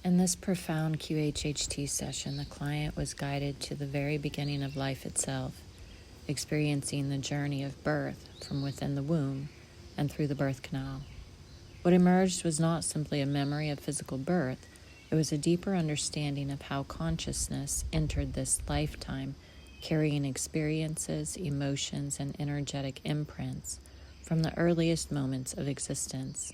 In this profound QHHT session, the client was guided to the very beginning of life itself, experiencing the journey of birth from within the womb and through the birth canal. What emerged was not simply a memory of physical birth, it was a deeper understanding of how consciousness entered this lifetime, carrying experiences, emotions, and energetic imprints from the earliest moments of existence.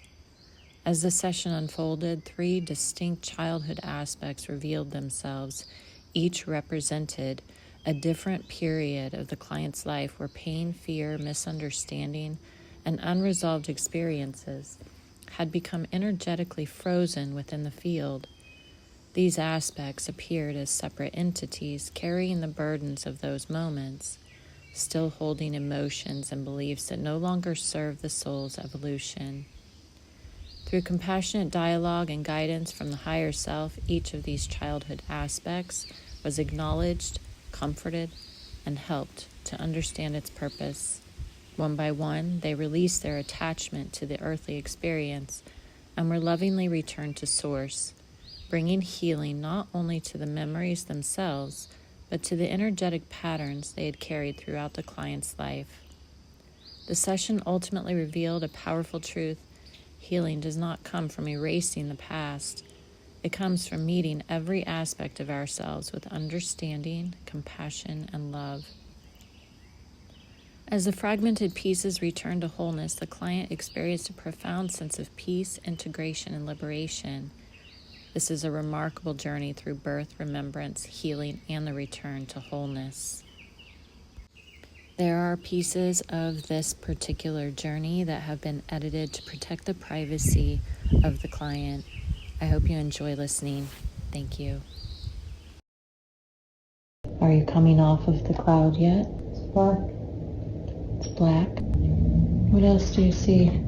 As the session unfolded, 3 distinct childhood aspects revealed themselves. Each represented a different period of the client's life where pain, fear, misunderstanding, and unresolved experiences had become energetically frozen within the field. These aspects appeared as separate entities carrying the burdens of those moments, still holding emotions and beliefs that no longer serve the soul's evolution. Through compassionate dialogue and guidance from the higher self, each of these childhood aspects was acknowledged, comforted, and helped to understand its purpose. One by one, they released their attachment to the earthly experience and were lovingly returned to Source, bringing healing not only to the memories themselves, but to the energetic patterns they had carried throughout the client's life. The session ultimately revealed a powerful truth. Healing does not come from erasing the past. It comes from meeting every aspect of ourselves with understanding, compassion, and love. As the fragmented pieces returned to wholeness, the client experienced a profound sense of peace, integration, and liberation. This is a remarkable journey through birth, remembrance, healing, and the return to wholeness. There are pieces of this particular journey that have been edited to protect the privacy of the client. I hope you enjoy listening. Thank you. Are you coming off of the cloud yet? It's black. It's black. What else do you see? It's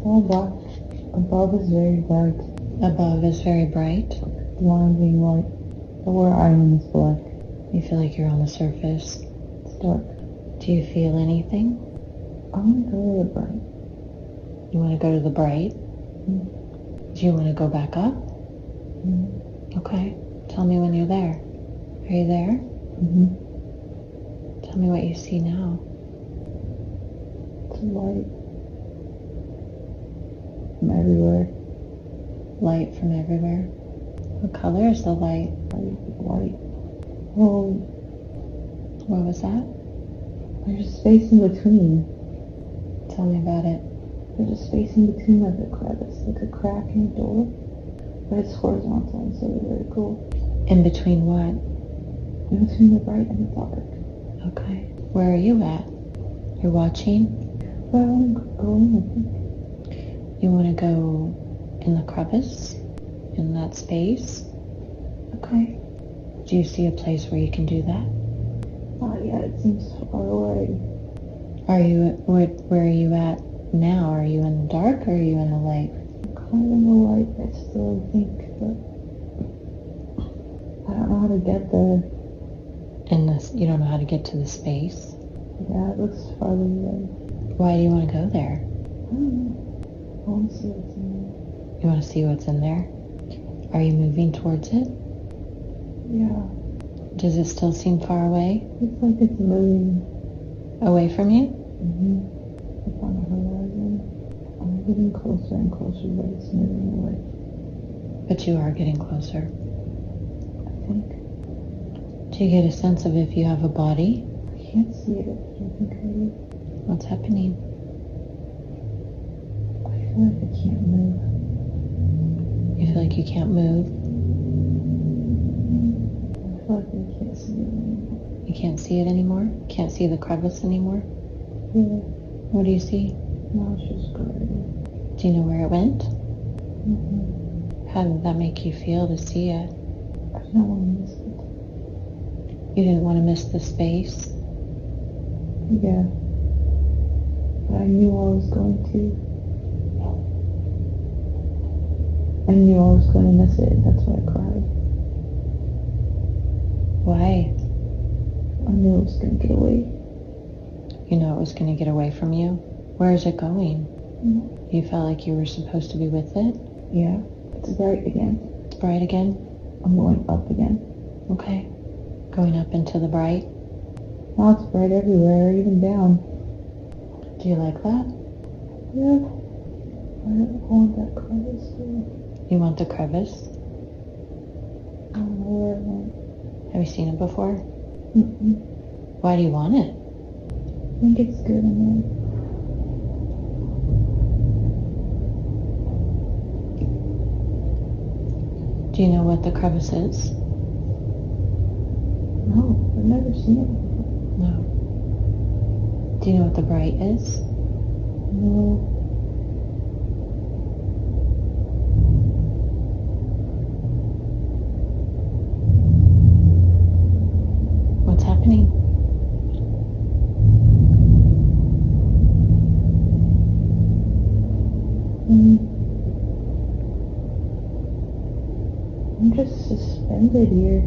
all black. Above is very bright. Above is very bright. The line being white. But where I am is black. You feel like you're on the surface. It's dark. Do you feel anything? I want to go to the bright. You want to go to the bright? Mm-hmm. Do you want to go back up? Mm-hmm. Okay. Tell me when you're there. Are you there? Mm-hmm. Tell me what you see now. It's light. From everywhere. Light from everywhere. What color is the light? White. Oh, What was that? there's a space in between. Tell me about it. There's a space in between like a crevice, like a crack in a door. But it's horizontal, so it's very cool. In between what? In between the bright and the dark. Okay. Where are you at? You're watching? But I want to go in, I think. You want to go in the crevice? In that space? Okay. Do you see a place where you can do that? Not yet, it seems far away. Where are you at now? Are you in the dark or are you in the light? I'm kind of in the light, I still think, but I don't know how to get there. You don't know how to get to the space? Yeah, it looks farther away. Why do you want to go there? I don't know. I want to see what's in there. You want to see what's in there? Are you moving towards it? Yeah. Does it still seem far away? It's like it's moving. Away from you? Mm-hmm. Up on the horizon. I'm getting closer and closer, but it's moving away. But you are getting closer. I think. Do you get a sense of if you have a body? I can't see it, but I think I do. What's happening? I feel like I can't move. You feel like you can't move? I feel like I can't see it anymore. You can't see it anymore? Can't see the crevice anymore? Yeah. What do you see? Now it's just gray. Do you know where it went? Mm-hmm. How did that make you feel to see it? I don't want to miss it. You didn't want to miss the space? Yeah. But I knew I was going to. I knew I was going to miss it. That's why I cried. Why? I knew it was going to get away. You know it was going to get away from you? Where is it going? Mm-hmm. You felt like you were supposed to be with it? Yeah, It's bright again. It's bright again? I'm going up again. Okay. Going up into the bright. Now it's bright everywhere, even down. Do you like that? Yeah. I want that crevice too. You want the crevice? I don't know where it went. Have you seen it before? Mm-mm. Why do you want it? I think it's good in there. Do you know what the crevice is? No, I've never seen it before. No. Do you know what the bright is? No. What's happening? I'm just suspended here.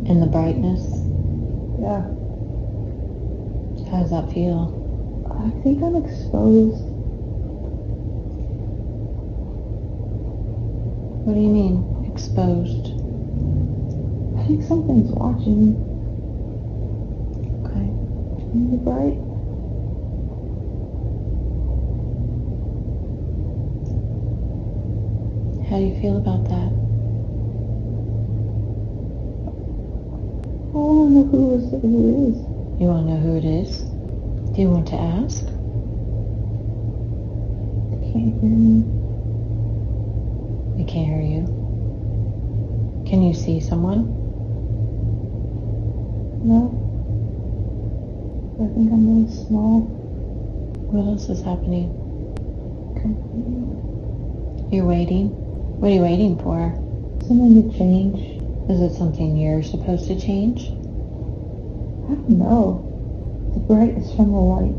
In the brightness? Yeah. How does that feel? I think I'm exposed. What do you mean, exposed? I think something's watching me. Okay. In the bright. How do you feel about that? I want to know who it is. You want to know who it is? Do you want to ask? They can't hear me. They can't hear you. Can you see someone? No. I think I'm really small. What else is happening? Completely. You're waiting? What are you waiting for? Something to change. Is it something you're supposed to change? I don't know. The bright is from the light.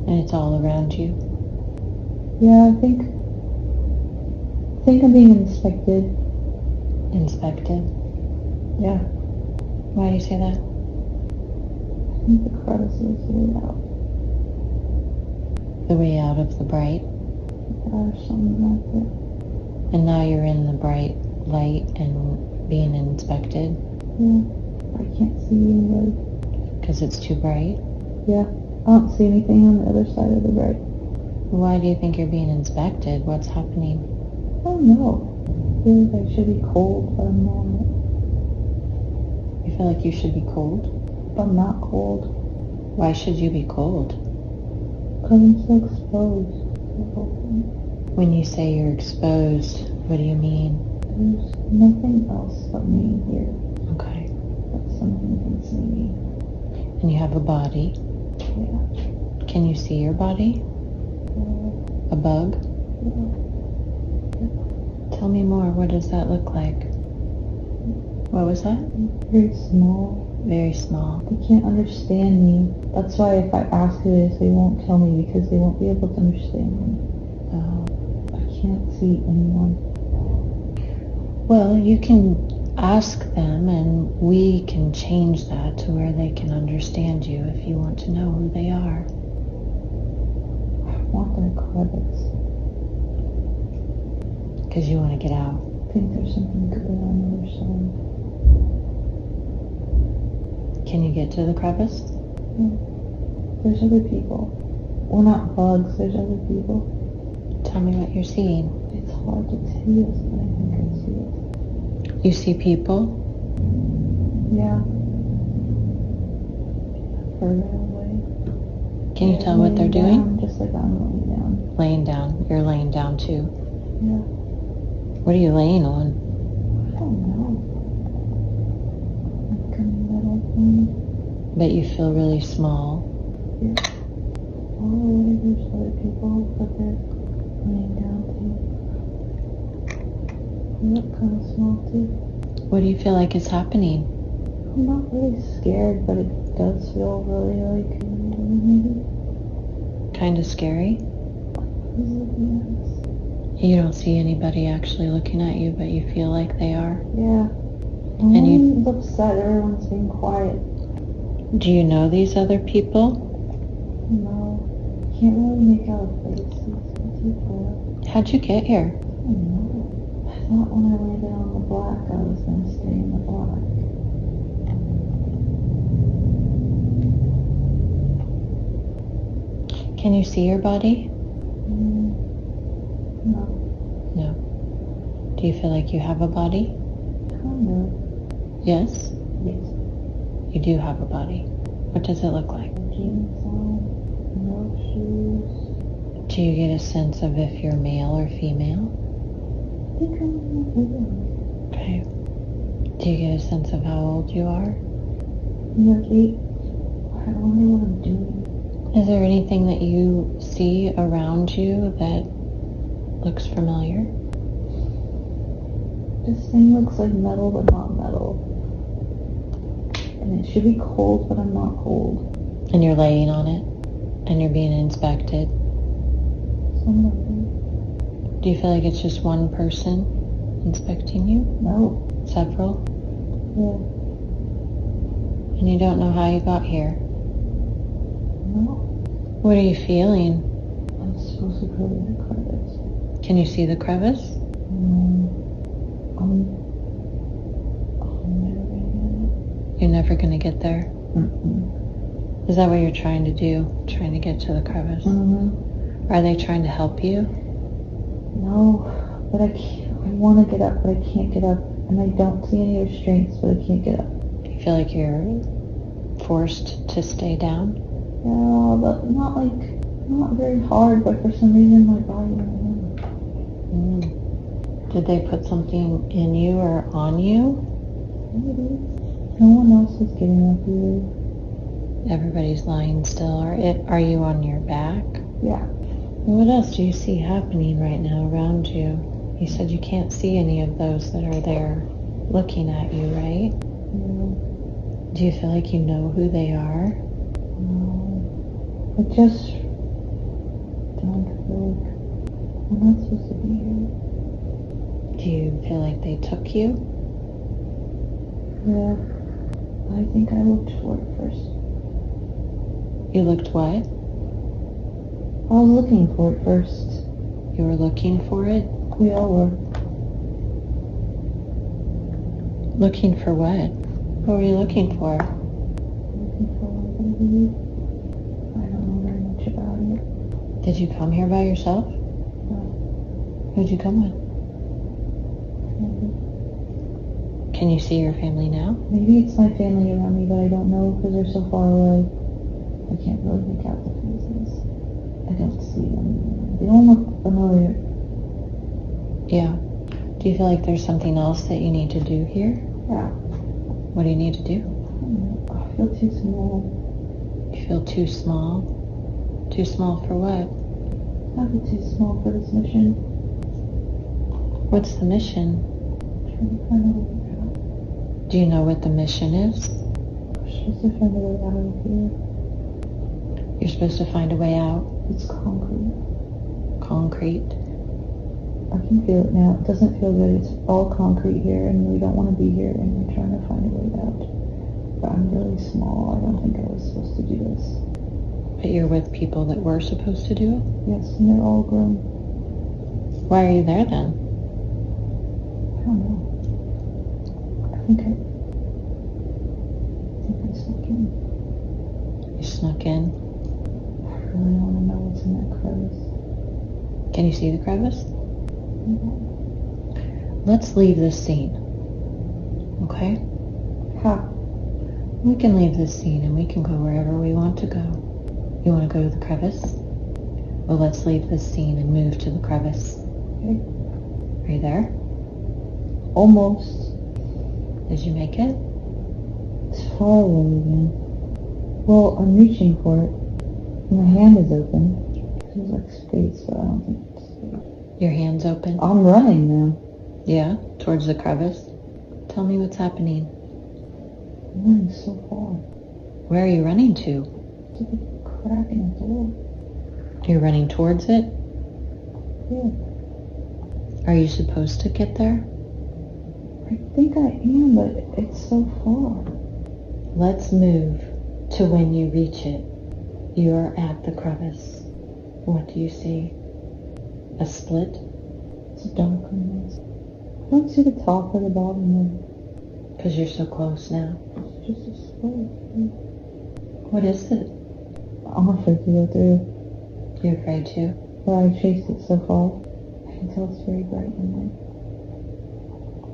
And it's all around you? Yeah, I think I'm being inspected. Inspected? Yeah. Why do you say that? I think the crevice is the way out. The way out of the bright? Or something like that. And now you're in the bright light and being inspected? Yeah. I can't see anybody. Because it's too bright? Yeah. I don't see anything on the other side of the bright. Why do you think you're being inspected? What's happening? I don't know. I feel like I should be cold, but I'm not. You feel like you should be cold? But I'm not cold. Why should you be cold? Because I'm so exposed. When you say you're exposed, what do you mean? There's nothing else but me here. Okay. But something can see me. And you have a body. Yeah. Can you see your body? A bug? Yeah. Tell me more. What does that look like? What was that? Very small. Very small. They can't understand me. That's why if I ask who it is, they won't tell me because they won't be able to understand me. Oh. I can't see anyone. Well, you can ask them and we can change that to where they can understand you if you want to know who they are. I want that crevice. Because you want to get out. I think there's something good on the other side. Can you get to the crevice? Yeah. There's other people. Well, not bugs, there's other people. Tell me what you're seeing. It's hard to see us, but I think I see it. You see people? Yeah. Further away. Can you tell what they're Laying doing? down, just like I'm laying down. Laying down. You're laying down too. Yeah. What are you laying on? I don't know. Like a metal thing. Bet you feel really small. Yeah. Oh, there's other people, but they're laying down too. They look kind of small too. What do you feel like is happening? I'm not really scared, but it does feel really like maybe. Kind of scary? Who's looking at us? You don't see anybody actually looking at you, but you feel like they are. Yeah. And you- Everyone's upset. Everyone's being quiet. Do you know these other people? No. Can't really make out faces. too far. How'd you get here? I don't know. I thought when I landed on the black, I was going to stay in the black. Can you see your body? No. No. Do you feel like you have a body? Kind of. Yes? Yes. You do have a body. What does it look like? Jeans on, no shoes. Do you get a sense of if you're male or female? I think I'm in Okay. Do you get a sense of how old you are? You're 8. I don't know what I'm doing. Is there anything that you see around you that looks familiar? This thing looks like metal, but not metal. And it should be cold, but I'm not cold. And you're laying on it, and you're being inspected. Somebody. Do you feel like it's just one person inspecting you? No. Several? Yeah. And you don't know how you got here? No. What are you feeling? I'm supposed to go to the crevice. Can you see the crevice? I'm never gonna get it. You're never going to get there? Mm-mm. Is that what you're trying to do? Trying to get to the crevice? Mm-hmm. Are they trying to help you? No, but I can't. I want to get up, but I can't get up. And I don't see any restraints, but I can't get up. Do you feel like you're forced to stay down? Yeah, but not very hard, but for some reason my body went in. Did they put something in you or on you? Maybe. No one else is getting up here. Everybody's lying still. Are you on your back? Yeah. What else do you see happening right now around you? You said you can't see any of those that are there looking at you, right? Yeah. Do you feel like you know who they are? No. I just don't feel like I'm not supposed to be here. Do you feel like they took you? Yeah. I think I looked for it first. You looked what? I was looking for it first. You were looking for it? We all were. Looking for what? What were you looking for? Looking for somebody. I don't know very much about it. Did you come here by yourself? No. Who'd you come with? Maybe. Can you see your family now? Maybe it's my family around me, but I don't know because they're so far away. I can't really make out the faces. I don't see them. They don't look familiar. Yeah. Do you feel like there's something else that you need to do here? Yeah. What do you need to do? I feel too small. You feel too small? Too small for what? I feel too small for this mission. What's the mission? I'm trying to find a way out. Do you know what the mission is? We're supposed to find a way out of here. You're supposed to find a way out. It's concrete. Concrete. I can feel it now. It doesn't feel good. It's all concrete here, and we don't want to be here, and we're trying to find a way out. But I'm really small. I don't think I was supposed to do this. But you're with people that were supposed to do it? Yes, and they're all grown. Why are you there then? I don't know. I think I snuck in. You snuck in? I really want to know what's in that crevice. Can you see the crevice? Mm-hmm. Let's leave this scene. Okay? How? We can leave this scene and we can go wherever we want to go. You want to go to the crevice? Well, let's leave this scene and move to the crevice. Okay. Are you there? Almost. Did you make it? It's far away again. Well, I'm reaching for it. My hand is open. There's like space, but I don't think it's space. Your hand's open? I'm running now. Yeah, towards the crevice. Tell me what's happening. I'm running so far. Where are you running to? It's like a crack in the door. You're running towards it? Yeah. Are you supposed to get there? I think I am, but it's so far. Let's move to when you reach it. You are at the crevice. What do you see? A split? It's dark on this. I don't see the top or the bottom there. Because you're so close now. It's just a split. What is it? I'm afraid to go through. You're afraid to? But I chased it so far. I can tell it's very bright in there.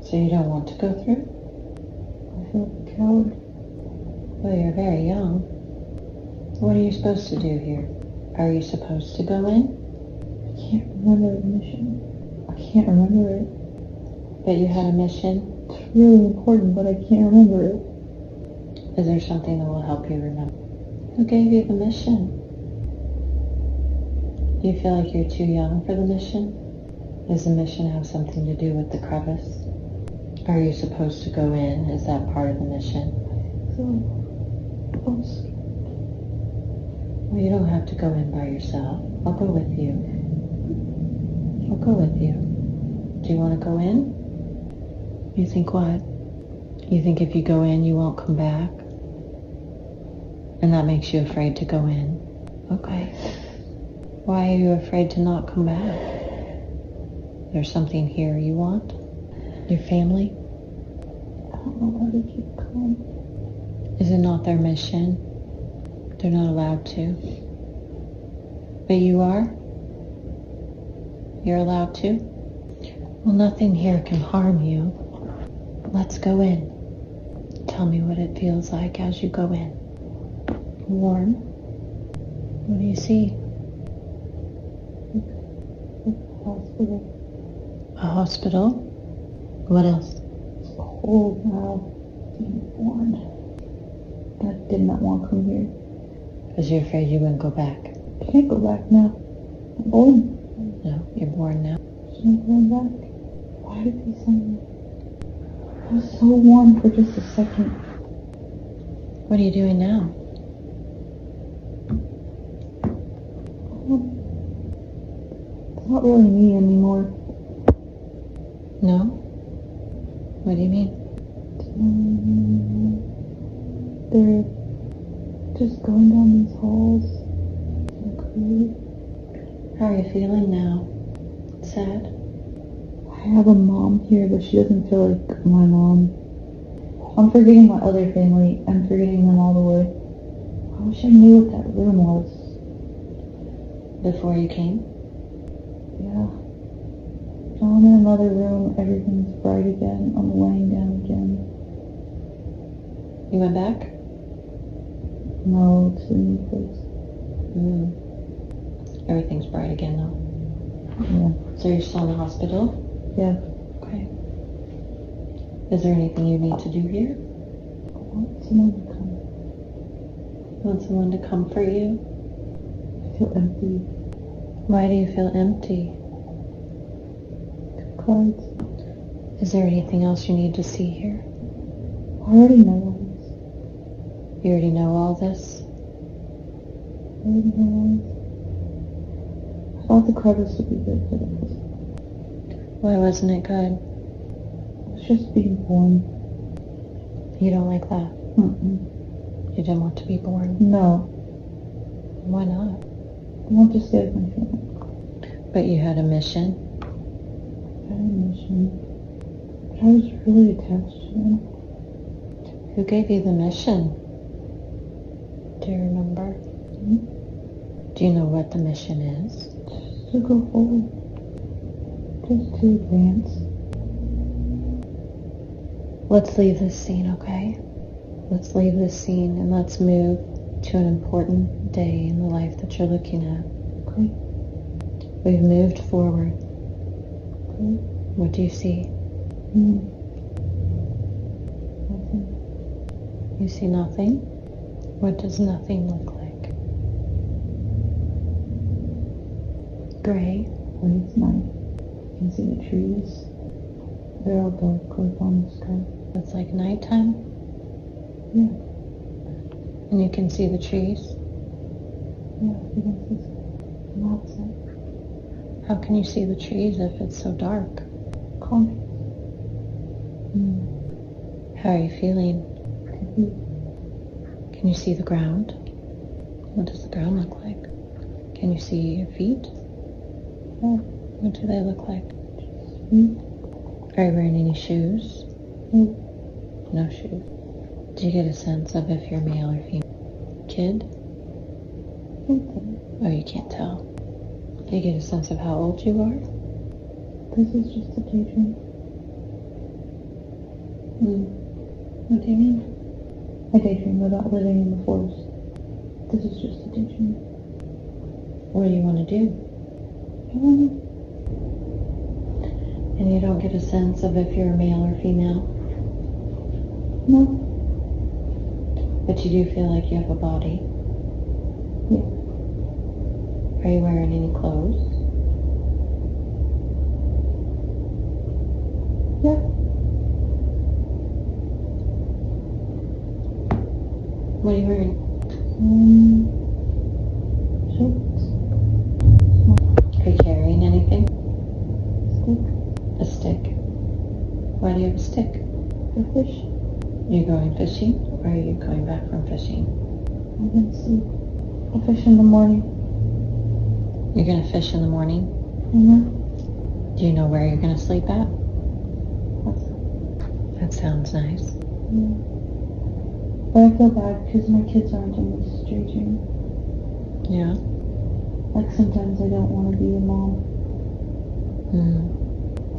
So you don't want to go through? I feel like a coward. Well, you're very young. What are you supposed to do here? Are you supposed to go in? I can't remember the mission. I can't remember it. But you had a mission? It's really important, but I can't remember it. Is there something that will help you remember? Who gave you the mission? Do you feel like you're too young for the mission? Does the mission have something to do with the crevice? Are you supposed to go in? Is that part of the mission? So, I'm scared. Well, you don't have to go in by yourself. I'll go with you. I'll go with you. Do you want to go in? You think what? You think if you go in, you won't come back? And that makes you afraid to go in? Okay. Why are you afraid to not come back? There's something here you want? Your family? I don't know how to keep calm. Is it not their mission? They're not allowed to. But you are? You're allowed to? Well, nothing here can harm you. Let's go in. Tell me what it feels like as you go in. Warm? What do you see? Hospital. A hospital? What else? It's cold now. Being born. I did not want to come here. Because you're afraid you wouldn't go back. I can't go back now. I'm born. No, you're born now. There's no going back. Why did they send me? I was so warm for just a second. What are you doing now? It's not really me anymore. No? What do you mean? They're just going down these halls. How are you feeling now? Sad? I have a mom here, but she doesn't feel like my mom. I'm forgetting my other family. I'm forgetting them all the way. I wish I knew what that room was. Before you came? Yeah. Now I'm in another room. Everything's bright again. I'm laying down again. You went back? No, it's a new place. Everything's bright again now. Yeah. So you're still in the hospital? Yeah. Okay. Is there anything you need to do here? I want someone to come. You want someone to comfort you? I feel empty. Why do you feel empty? Cards. Is there anything else you need to see here? I already know all this. You already know all this? I already know all this. I thought the crevice would be good, but it wasn't. Why wasn't it good? It's just being born. You don't like that? Mm-mm. You didn't want to be born? No. Why not? I want to stay with my family. But you had a mission? I had a mission. But I was really attached to them. Who gave you the mission? Do you remember? Do you know what the mission is? Just to go forward. Just to advance. Let's leave this scene, okay? Let's leave this scene and let's move to an important day in the life that you're looking at. Okay. We've moved forward. Okay. What do you see? Nothing. You see nothing? What does nothing look like? Gray. When it's night, you can see the trees. They're all dark like on the sky. It's like nighttime, Yeah. and you can see the trees. Yeah, you can see from outside. How can you see the trees if it's so dark? Conscious. How are you feeling? Confused. Can you see the ground? What does the ground look like? Can you see your feet? Yeah. What do they look like? Hmm? Are you wearing any shoes? No. No shoes. Do you get a sense of if you're male or female? Kid? Okay. Oh, you can't tell. Do you get a sense of how old you are? This is just a daydream. What do you mean? I daydream about living in the forest. This is just a daydream. What do you want to do? I don't know. And you don't get a sense of if you're male or female? No. But you do feel like you have a body? Yeah. Are you wearing any clothes? Yeah. What are you wearing? Shorts. Are you carrying anything? Stick. A stick. Why do you have a stick? For fish. Are you going fishing, or are you going back from fishing? I'm gonna sleep. I'll fish in the morning. You're going to fish in the morning? Mm-hmm. Do you know where you're going to sleep at? That's, That sounds nice. yeah. But I feel bad because my kids aren't in this daydream. Yeah? Like sometimes I don't want to be a mom.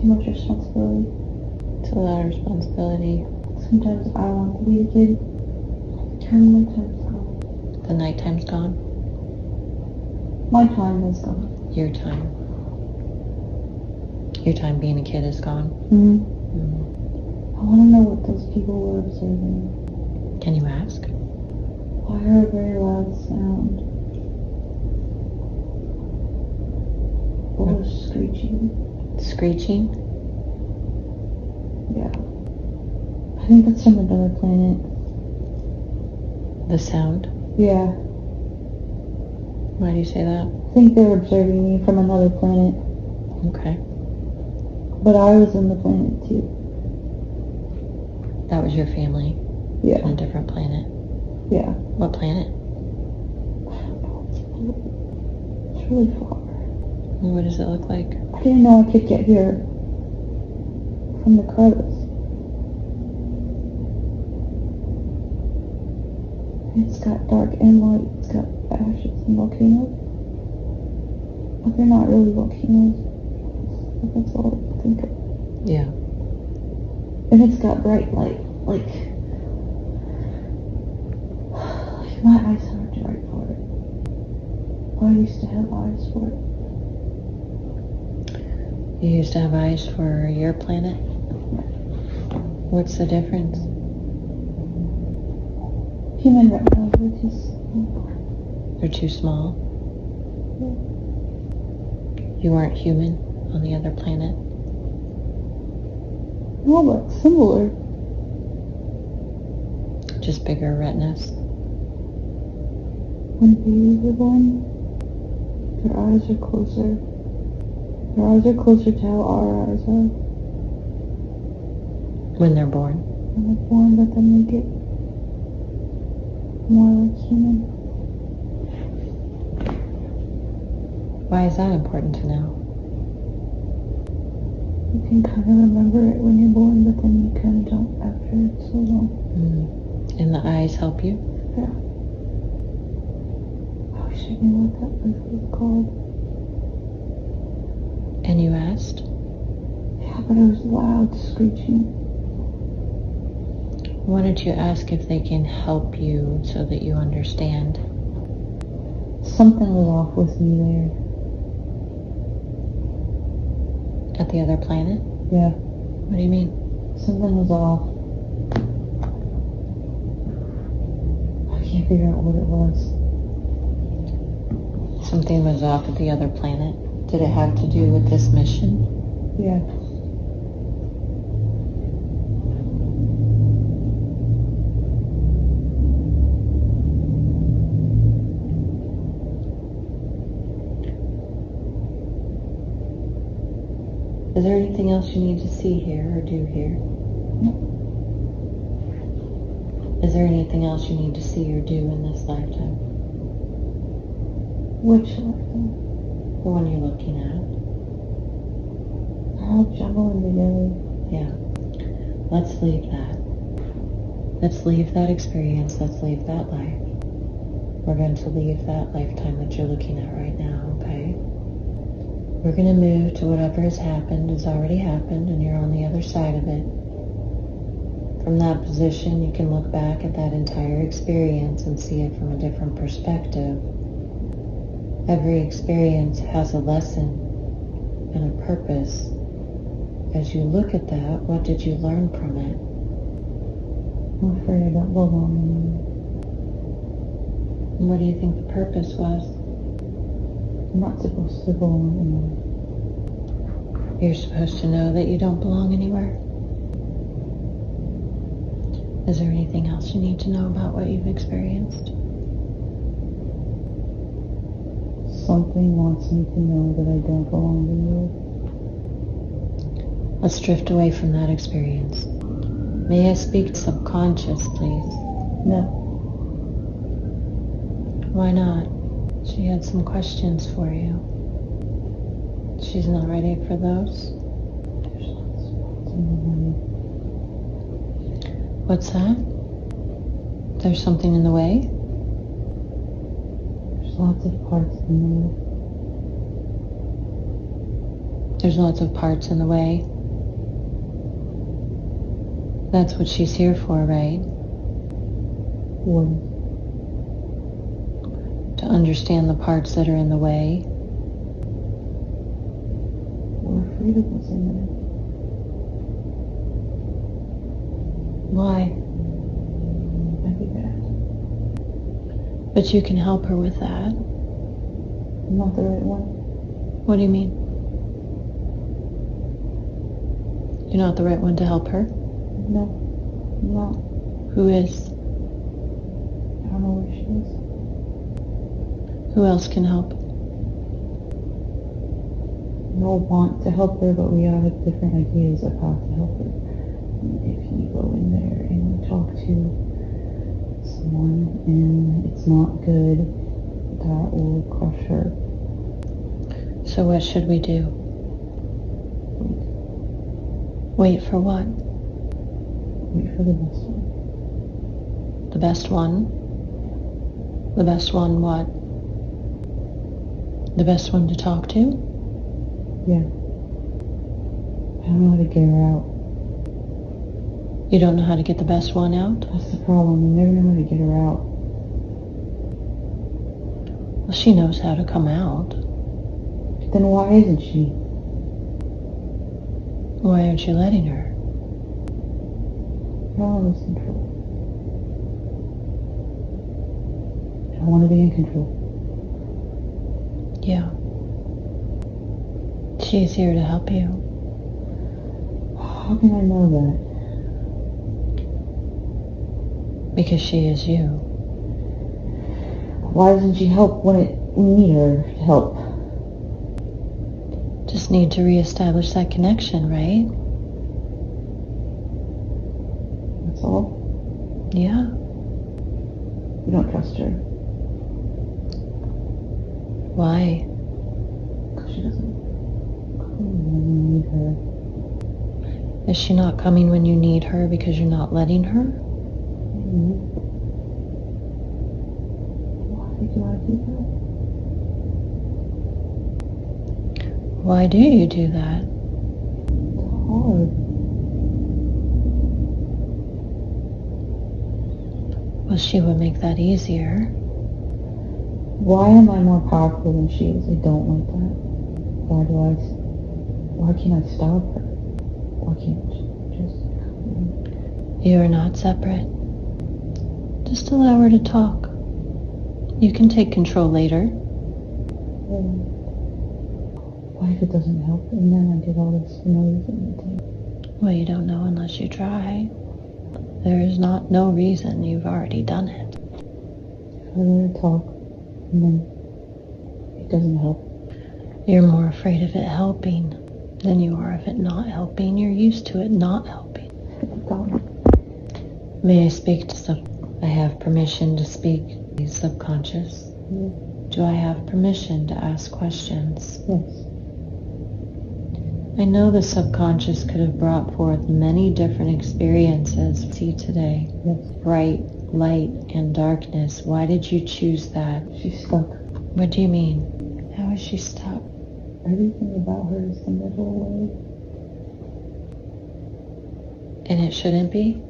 Too much responsibility. It's a lot of responsibility. Sometimes I want to be a kid. And my time's gone. The nighttime's gone. My time is gone. Your time. Your time being a kid is gone. I want to know what those people were observing. Can you ask? I heard a very loud sound. It was screeching. Screeching? Yeah. I think that's from another planet. The sound? Yeah. Why do you say that? I think they were observing me from another planet. Okay. But I was in the planet too. That was your family Yeah. on a different planet. Yeah. What planet? It's really far. What does it look like? I didn't know I could get here from the crevice. It's got dark and light. It's got ashes and volcanoes. But they're not really volcanoes. But that's all I think of. Yeah. And it's got bright light. Like my eyes aren't right for it. But I used to have eyes for it. You used to have eyes for your planet? What's the difference? Human reptiles are too small. They're too small? Yeah. You weren't human on the other planet? No, but similar. Just bigger retinas? When babies are born, their eyes are closer. Their eyes are closer to how our eyes are When they're born? when they're born, but then they get more like human. Why is that important to know? You can kind of remember it when you're born, but then you kind of don't after so long. And the eyes help you? Yeah. I wish I knew what that place was called. And you asked? Yeah, but it was loud screeching. Why don't you ask if they can help you so that you understand? Something was off with me there. At the other planet? Yeah, What do you mean? something was off. I can't figure out what it was. Something was off at the other planet. Did it have to do with this mission? Yeah. Is there anything else you need to see here or do here? No. Is there anything else you need to see or do in this lifetime? Which lifetime? The one you're looking at? all jumbling together. Yeah. Let's leave that. Let's leave that experience. Let's leave that life. We're going to leave that lifetime that you're looking at right now, okay? We're going to move to whatever has already happened, and you're on the other side of it. From that position, you can look back at that entire experience and see it from a different perspective. Every experience has a lesson and a purpose. As you look at that, what did you learn from it? I'm afraid I don't belong anymore. And what do you think the purpose was? I'm not supposed to belong anymore. You're supposed to know that you don't belong anywhere. Is there anything else you need to know about what you've experienced? Something wants me to know that I don't belong to you. Let's drift away from that experience. May I speak to subconscious, please? No. Why not? She had some questions for you. She's not ready for those? There's lots of spots in the way. What's that? There's something in the way? There's lots of parts in the way. There's lots of parts in the way. That's what she's here for, right? What? To understand the parts that are in the way. We're afraid of what's in there. Why? I'd be bad. But you can help her with that. I'm not the right one. What do you mean? You're not the right one to help her? No. I'm not. Who is? I don't know where she is. Who else can help? We all want to help her, but we all have different ideas of how to help her. And if you go in there and you talk to someone and it's not good, that will crush her. So what should we do? Wait for what? Wait for the best one. The best one? The best one what? The best one to talk to? Yeah. I don't know how to get her out. You don't know how to get the best one out? That's the problem. I never know how to get her out. Well, she knows how to come out. Then why isn't she? Why aren't you letting her? I don't want to lose control. I want to be in control. Yeah. She's here to help you. How can I know that? Because she is you. Why doesn't she help when we need her to help? Just need to reestablish that connection, right? That's all? Yeah. We don't trust her. Why? Because she doesn't come when we need her. Is she not coming when you need her because you're not letting her? Maybe. Why do I do that? Why do you do that? It's hard. Well, she would make that easier. Why am I more powerful than she is? I don't like that. Why can't I stop her? Why can't she just... You are not separate. Just allow her to talk. You can take control later. Why if it doesn't help? And then I did all this for no reason. Well, you don't know unless you try. There is no reason. You've already done it. If I let her talk, and then it doesn't help. You're more afraid of it helping than you are of it not helping. You're used to it not helping. May I speak to I have permission to speak, subconscious. Yeah. Do I have permission to ask questions? Yes. I know the subconscious could have brought forth many different experiences. See today, Yes. bright, light, and darkness. Why did you choose that? She's stuck. What do you mean? How is she stuck? Everything about her is the middle way. And it shouldn't be?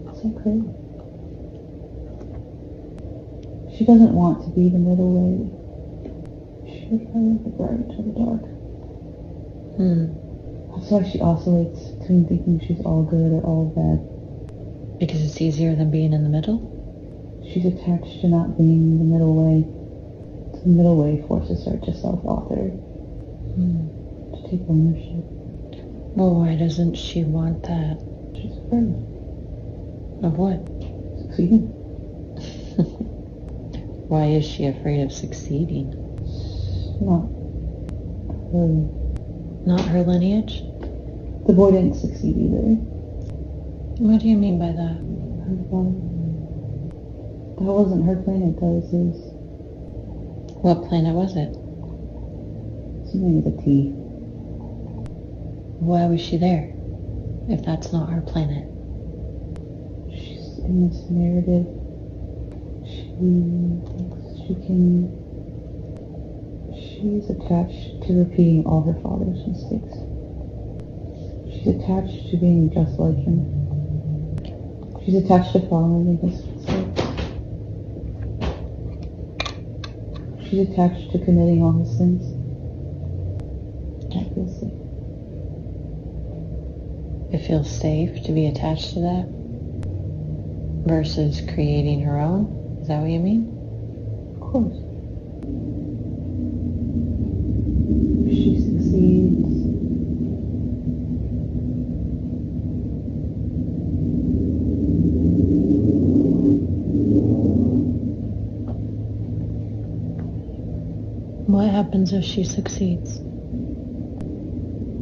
It's okay. She doesn't want to be the middle way. She would rather the bright or the dark. That's why she oscillates between thinking she's all good or all bad. Because it's easier than being in the middle? She's attached to not being the middle way. The middle way forces her to self-author, to take ownership. Well, why doesn't she want that? She's afraid. Of what? Succeeding. Why is she afraid of succeeding? Not her. Not her lineage? The boy didn't succeed either. What do you mean by that? Her father. That wasn't her planet, that was his. What planet was it? Something with a T. Why was she there, if that's not her planet? She's in this narrative. She thinks she can. She's attached to repeating all her father's mistakes. She's attached to being just like him. She's attached to following his footsteps. She's attached to committing all his sins. That feels safe. It feels safe to be attached to that versus creating her own? Is that what you mean? Of course. If she succeeds, What happens if she succeeds?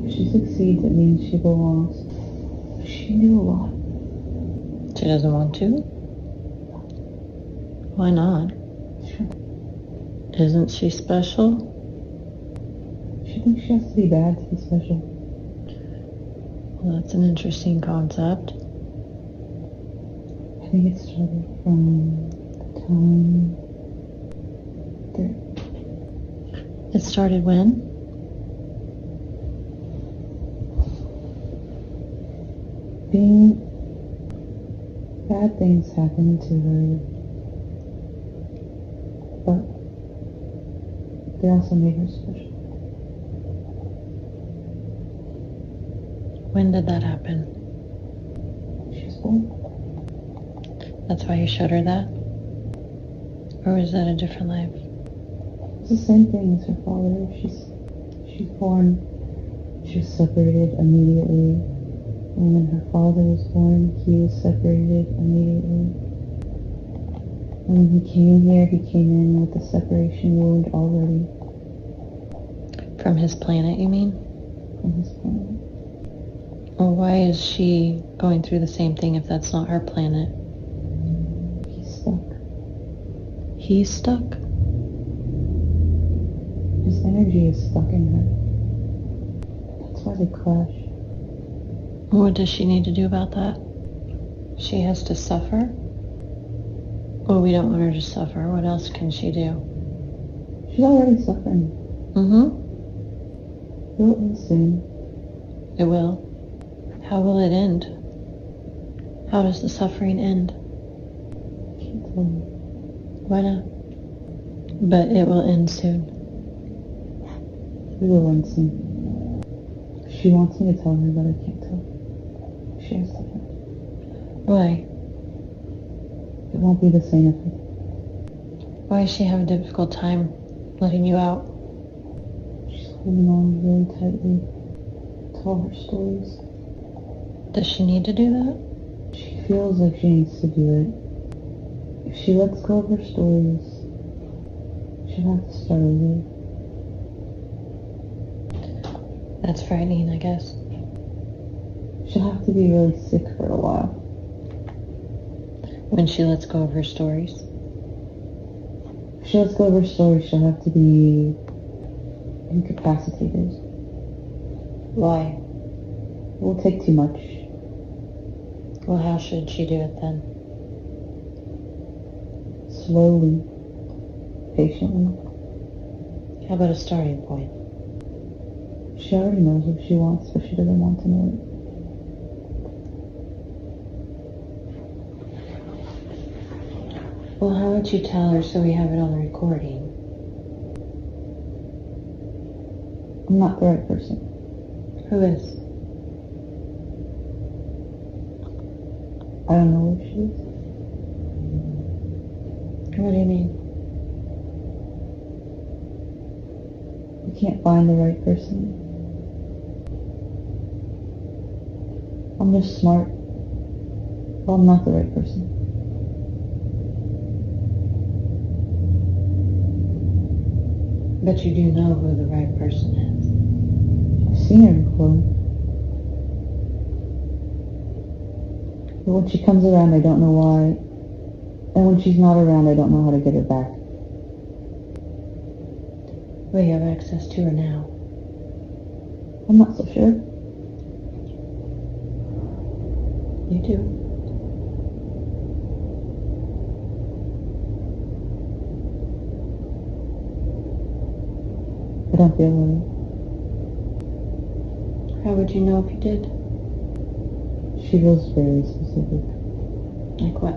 if she succeeds, it means she belongs. She knew a lot. She doesn't want to? Why not? Sure. Isn't she special? She thinks she has to be bad to be special. Well, that's an interesting concept. I think it started from the time that It started when? bad things happened to her, but they also made her special. When did that happen? She was born. That's why you showed her that? Or was that a different life? It's the same thing as her father. She's born. She was separated immediately. And when her father was born, he was separated immediately. And when he came here, he came in with a separation wound already From his planet, you mean? from his planet. Or why is she going through the same thing if that's not her planet? He's stuck. He's stuck? His energy is stuck in her. That's why they clash. What does she need to do about that? She has to suffer? Well, we don't want her to suffer. What else can she do? She's already suffering. It'll end soon. It will. How will it end? How does the suffering end? Can't tell you. Why not? But it will end soon. It will end soon. She wants me to tell her, but I can't tell. She has to tell. Why? It won't be the same if Why does she have a difficult time letting you out? she's holding on really tightly to all her stories. Does she need to do that? She feels like she needs to do it. If she lets go of her stories, she'll have to start over. That's frightening, I guess. She'll have to be really sick for a while. When she lets go of her stories. If she lets go of her stories, she'll have to be incapacitated. Why? It will take too much. Well, how should she do it then? Slowly. Patiently. How about a starting point? She already knows what she wants, but she doesn't want to know it. Well, how would you tell her so we have it on the recording? I'm not the right person. Who is? I don't know where she is. What do you mean? You can't find the right person. I'm just smart. But I'm not the right person. But you do know who the right person is. I've seen her before. But when she comes around, I don't know why. And when she's not around, I don't know how to get her back. Well, you have access to her now. I'm not so sure. You do. I don't feel her. How would you know if you did? She feels very specific. Like what?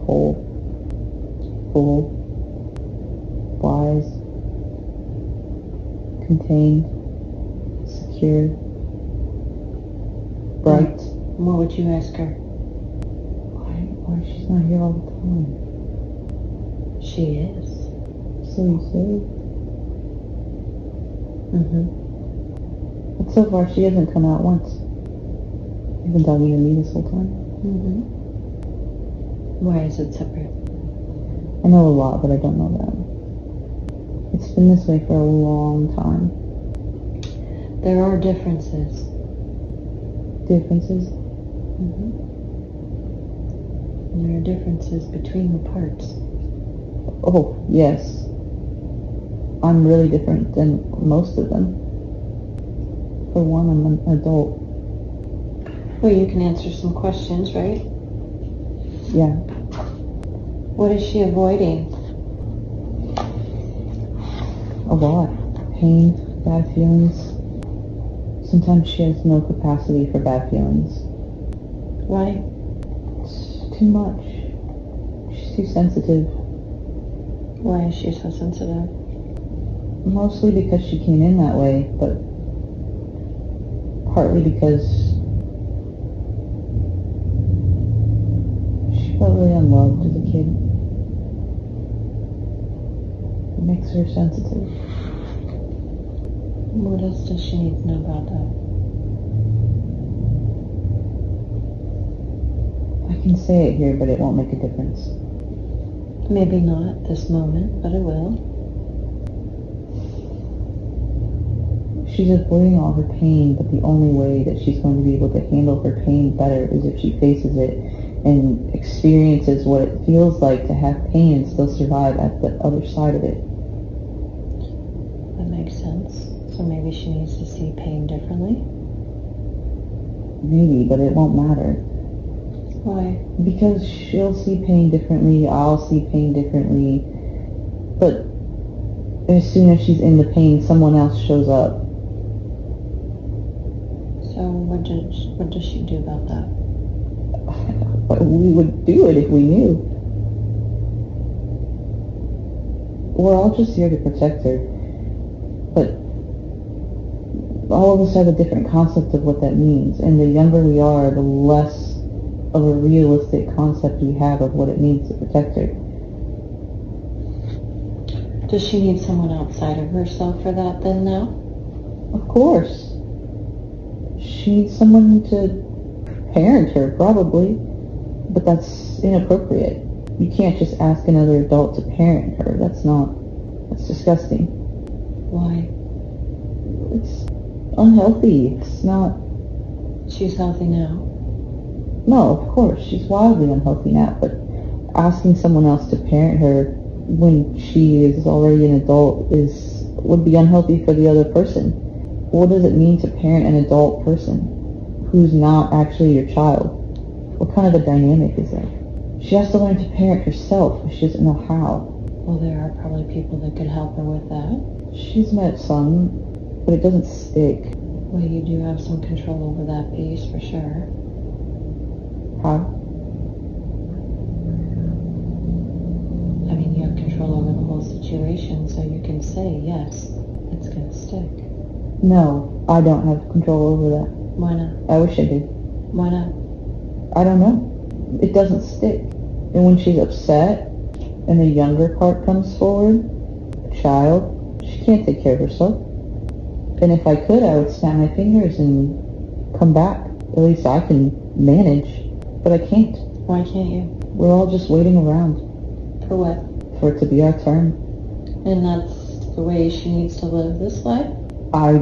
Whole. Full. Wise. Contained. Secure. Bright. What would you ask her? Why she's not here all the time? She is. So you say? Mm-hmm. But so far she hasn't come out once. You've been talking to me this whole time. Mm-hmm. Why is it separate? I know a lot, but I don't know that. It's been this way for a long time. There are differences. Differences? Mm-hmm. There are differences between the parts. Oh, yes. I'm really different than most of them. For one, I'm an adult. Well, you can answer some questions, right? Yeah. What is she avoiding? A lot. Pain, bad feelings. Sometimes she has no capacity for bad feelings. Why? It's too much. She's too sensitive. Why is she so sensitive? Mostly because she came in that way, but partly because she felt really unloved as a kid. It makes her sensitive. What else does she need to know about that? I can say it here, but it won't make a difference. Maybe not this moment, but it will. She's avoiding all her pain, but the only way that she's going to be able to handle her pain better is if she faces it and experiences what it feels like to have pain and still survive at the other side of it. That makes sense. So maybe she needs to see pain differently? Maybe, but it won't matter. Why? Because she'll see pain differently, I'll see pain differently, but as soon as she's in the pain, someone else shows up. So what does she do about that? We would do it if we knew. We're all just here to protect her, but all of us have a different concept of what that means, and the younger we are, the less of a realistic concept we have of what it means to protect her. Does she need someone outside of herself for that then now? Of course. She needs someone to parent her, probably, but that's inappropriate. You can't just ask another adult to parent her. That's disgusting. Why? It's unhealthy. It's not. She's healthy now. No, of course, she's wildly unhealthy now, but asking someone else to parent her when she is already an adult would be unhealthy for the other person. What does it mean to parent an adult person who's not actually your child? What kind of a dynamic is that? She has to learn to parent herself, but she doesn't know how. Well, there are probably people that could help her with that. She's met some, but it doesn't stick. Well, you do have some control over that piece, for sure. How? I mean, you have control over the whole situation, so you can say, yes, it's going to stick. No, I don't have control over that. Why not? I wish I did. Why not? I don't know. It doesn't stick. And when she's upset and the younger part comes forward, a child, she can't take care of herself. And if I could, I would snap my fingers and come back. At least I can manage. But I can't. Why can't you? We're all just waiting around. For what? For it to be our turn. And that's the way she needs to live this life? I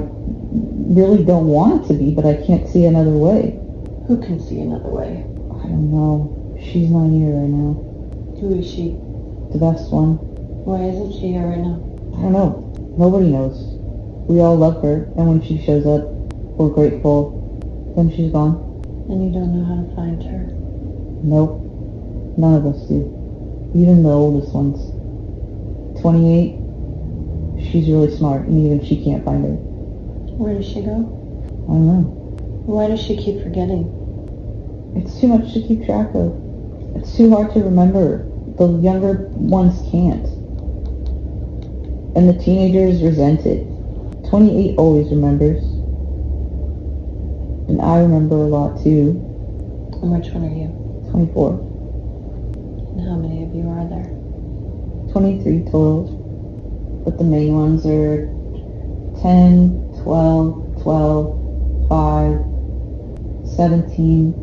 really don't want it to be, but I can't see another way. Who can see another way? I don't know. She's not here right now. Who is she? The best one. Why isn't she here right now? I don't know. Nobody knows. We all love her, and when she shows up, we're grateful. Then she's gone. And you don't know how to find her? Nope. None of us do. Even the oldest ones. 28. She's really smart, and even she can't find her. Where does she go? I don't know. Why does she keep forgetting? It's too much to keep track of. It's too hard to remember. The younger ones can't. And the teenagers resent it. 28 always remembers. And I remember a lot too. And which one are you? 24. And how many of you are there? 23 total. But the main ones are 10, 12, 12, 5, 17,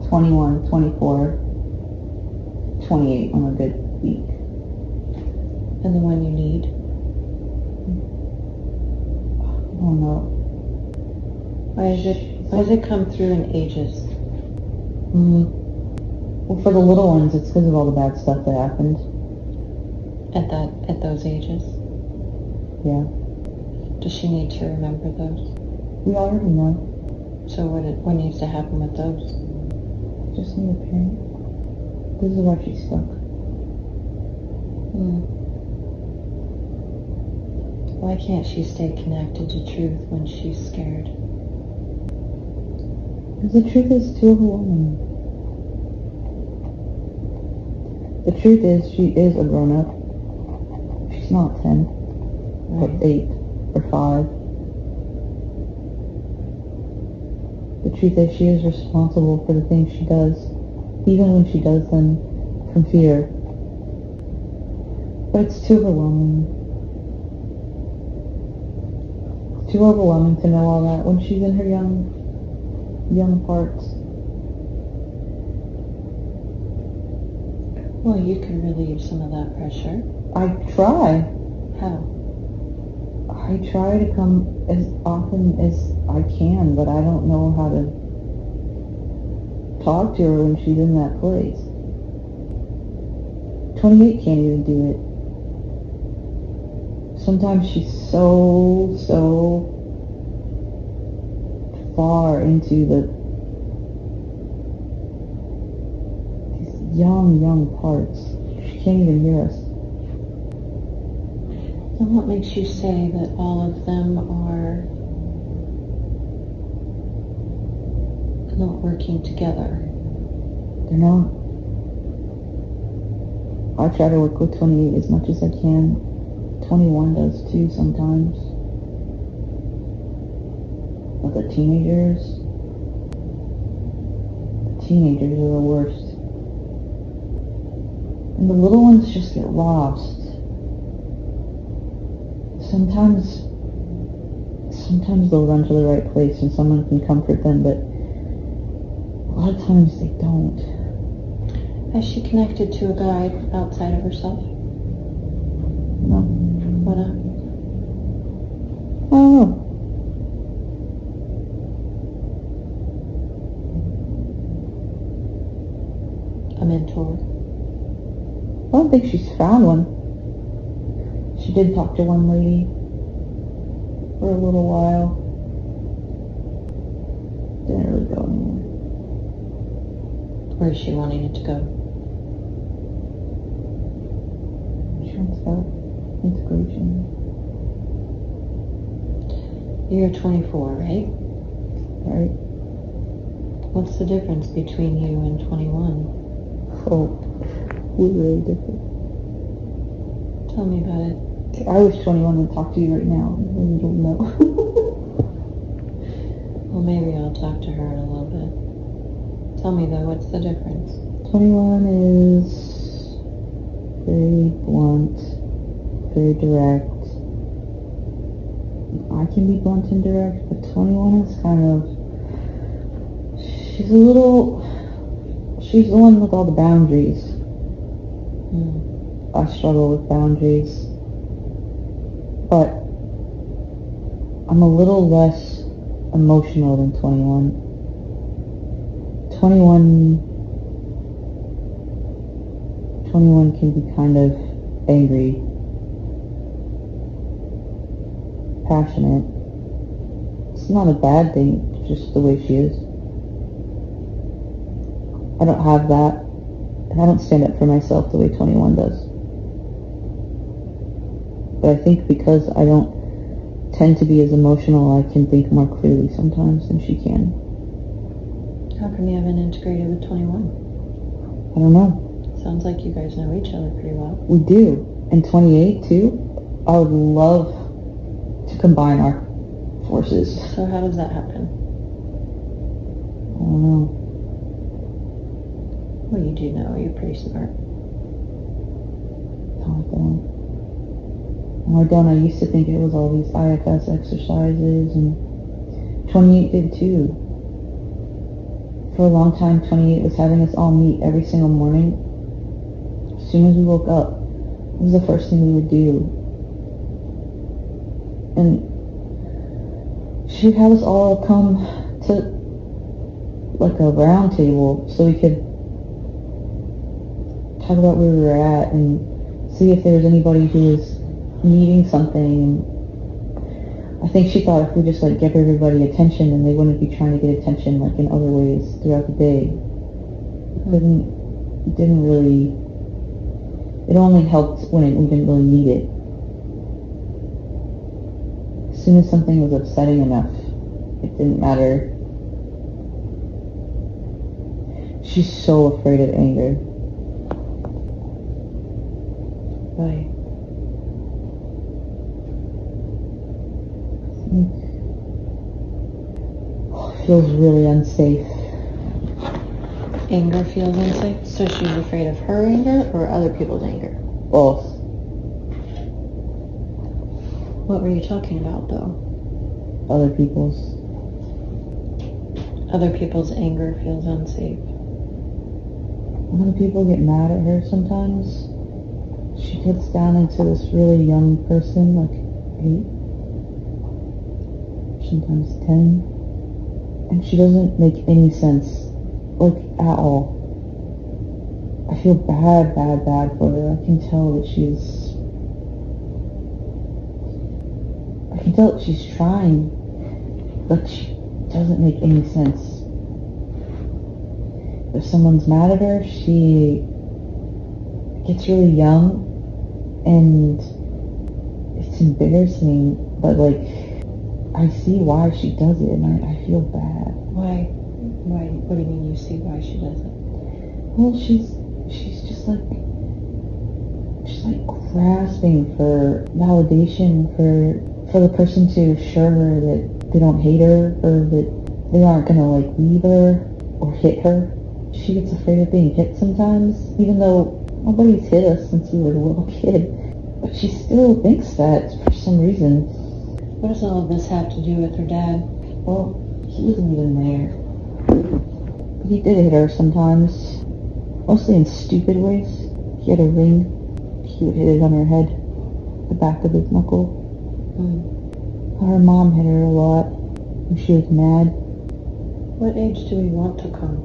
21, 24, 28 on a good week. And the one you need? I don't know. Why does it come through in ages? Well, for the little ones, it's because of all the bad stuff that happened. At those ages? Yeah. Does she need to remember those? We already know. So what needs to happen with those? Just need a parent. This is why she's stuck. Why can't she stay connected to truth when she's scared? Because the truth is too overwhelming. The truth is, she is a grown-up. She's not 10, or 8, or 5. The truth is, she is responsible for the things she does, even when she does them from fear. But it's too overwhelming. It's too overwhelming to know all that when she's in her young parts. Well, you can relieve some of that pressure. I try. How? I try to come as often as I can, but I don't know how to talk to her when she's in that place. 28 can't even do it. Sometimes she's so far into these young parts. She can't even hear us. And what makes you say that all of them are not working together? They're not. I try to work with 28 as much as I can. 21 does too sometimes. But the teenagers are the worst. And the little ones just get lost. Sometimes they'll run to the right place and someone can comfort them, but a lot of times they don't. Has she connected to a guide outside of herself? No. What not? I don't know. A mentor? I don't think she's found one. She did talk to one lady, for a little while. Didn't really go anywhere. Where is she wanting it to go? Integration. You're 24, right? Right? What's the difference between you and 21? Oh, we're really different. Tell me about it. I wish 21 would talk to you right now. You don't know. Well, maybe I'll talk to her in a little bit. Tell me though, what's the difference? 21 is very blunt, very direct. I can be blunt and direct, but 21 is kind of, she's the one with all the boundaries. I struggle with boundaries, but I'm a little less emotional than 21. 21 can be kind of angry, passionate. It's not a bad thing, it's just the way she is. I don't have that. I don't stand up for myself the way 21 does. But I think because I don't tend to be as emotional, I can think more clearly sometimes than she can. How come you haven't integrated with 21? I don't know. Sounds like you guys know each other pretty well. We do. And 28 too. I would love to combine our forces. So how does that happen? I don't know. Well, you do know. You're pretty smart. No, I don't. No, I don't. I used to think it was all these IFS exercises, and 28 did too. For a long time, 28 was having us all meet every single morning. As soon as we woke up, it was the first thing we would do. And she would have us all come to like a round table so we could talk about where we were at and see if there was anybody who was needing something. I think she thought if we just like give everybody attention, then they wouldn't be trying to get attention like in other ways throughout the day. It didn't really. It only helped when we didn't really need it. As soon as something was upsetting enough, it didn't matter. She's so afraid of anger. Why? It feels really unsafe. Anger feels unsafe? So she's afraid of her anger or other people's anger? Both. What were you talking about though? Other people's. Other people's anger feels unsafe. When people get mad at her sometimes, she gets down into this really young person, like 8, sometimes 10, and she doesn't make any sense, like, at all. I feel bad for her. I can tell that she's trying, but she doesn't make any sense. If someone's mad at her, she gets really young, and it's embarrassing, but like, I see why she does it, and I feel bad. Why? What do you mean you see why she does it? Well, she's just like grasping for validation, for the person to assure her that they don't hate her, or that they aren't gonna like leave her or hit her. She gets afraid of being hit sometimes, even though nobody's hit us since we were a little kid. But she still thinks that for some reason. What does all of this have to do with her dad? Well, he wasn't even there. But he did hit her sometimes, mostly in stupid ways. He had a ring. He would hit it on her head, the back of his knuckle. Her mom hit her a lot when she was mad. What age do we want to come?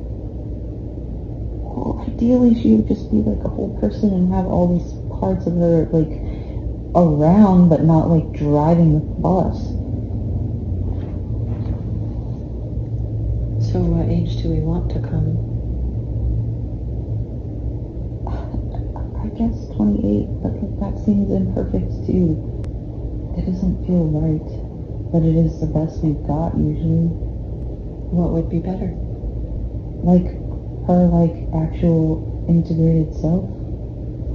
Well, ideally she would just be like a whole person and have all these parts of her like around, but not like driving the bus. So what age do we want to come? I guess 28, but that seems imperfect too. It doesn't feel right, but it is the best we've got usually. What would be better? Like her, actual integrated self.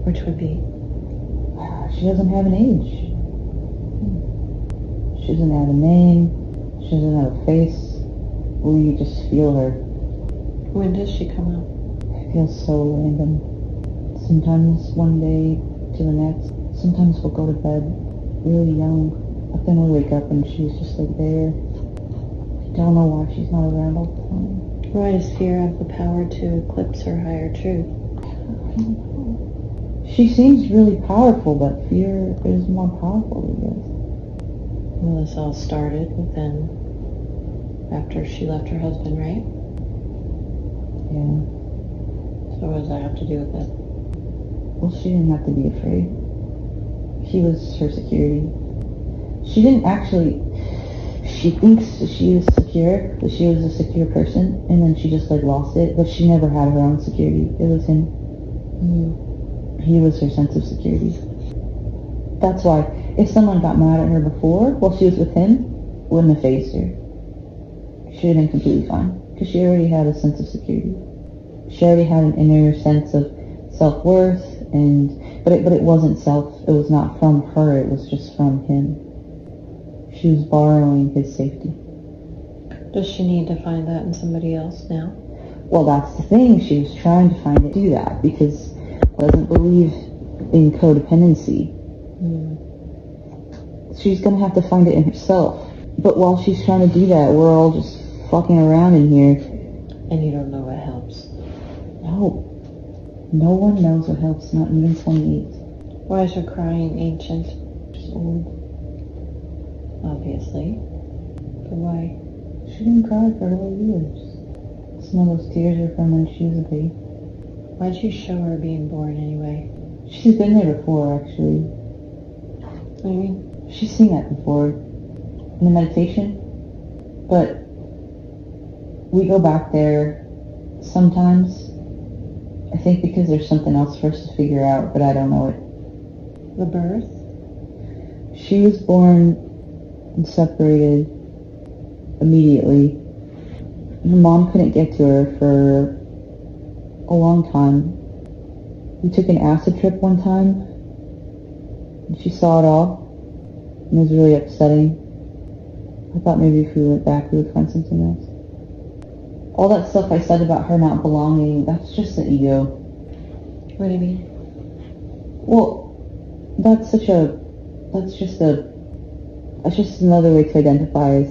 Which would be? She doesn't have an age. She doesn't have a name. She doesn't have a face. We just feel her. When does she come out? It feels so random. Sometimes one day to the next. Sometimes we'll go to bed really young, but then we'll wake up and she's just there. Don't know why she's not around all the time. Why does fear have the power to eclipse her higher truth? She seems really powerful, but fear is more powerful, I guess. Well, this all started within, after she left her husband, right? Yeah. So what does that have to do with it? Well, she didn't have to be afraid. He was her security. She didn't actually... She thinks she is secure, that she was a secure person, and then she just lost it, but she never had her own security. It was him. He was her sense of security. That's why, if someone got mad at her before, while she was with him, wouldn't have phased her. She would have been completely fine, because she already had a sense of security. She already had an inner sense of self-worth, but it wasn't self, it was not from her, it was just from him. She was borrowing his safety. Does she need to find that in somebody else now? Well, that's the thing. She was trying to find it, do that, because she doesn't believe in codependency. She's going to have to find it in herself. But while she's trying to do that, we're all just fucking around in here. And you don't know what helps? No. No one knows what helps, not even 28. Why is her crying ancient? She's old. Obviously. But why? She didn't cry for whole years. Some of those tears are from when she was a baby. Why'd you show her being born anyway? She's been there before, actually. What do you mean? She's seen that before in the meditation. But we go back there sometimes. I think because there's something else for us to figure out, but I don't know it. The birth? She was born and separated immediately. Her mom couldn't get to her for a long time. We took an acid trip one time, and she saw it all. And it was really upsetting. I thought maybe if we went back, we would find something else. All that stuff I said about her not belonging, that's just the ego. What do you mean? Well, that's just another way to identify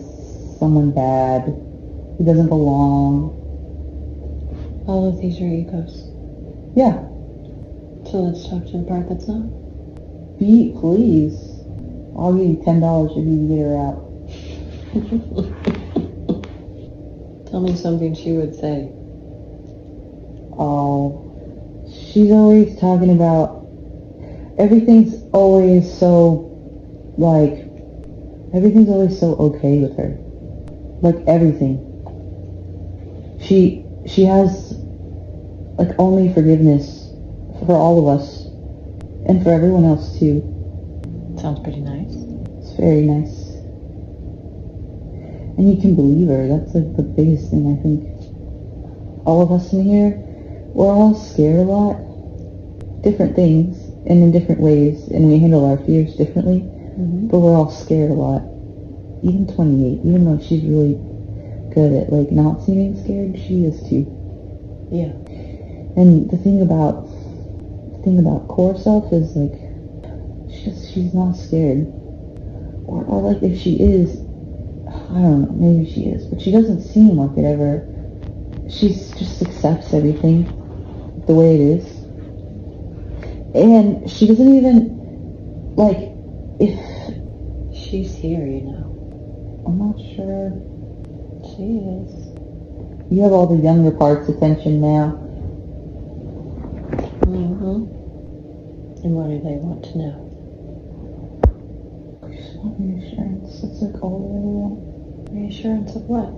someone bad, who doesn't belong. All of these are egos. Yeah. So let's talk to the part that's not. Please. I'll give you $10 if you can get her out. Tell me something she would say. Oh, she's always talking about everything's always so okay with her. Everything. She has only forgiveness for all of us and for everyone else too. Sounds pretty nice. It's very nice. And you can believe her. That's the biggest thing, I think. All of us in here, we're all scared a lot. Different things and in different ways, and we handle our fears differently. But we're all scared a lot. Even 28, even though she's really good at not seeming scared, she is too. Yeah. And the thing about core self is she's not scared. Or if she is, I don't know, maybe she is, but she doesn't seem like it ever. She just accepts everything the way it is. And she doesn't even, if... She's here, I'm not sure. She is. You have all the younger parts' attention now. And what do they want to know? I just want reassurance. That's all they want. Reassurance of what?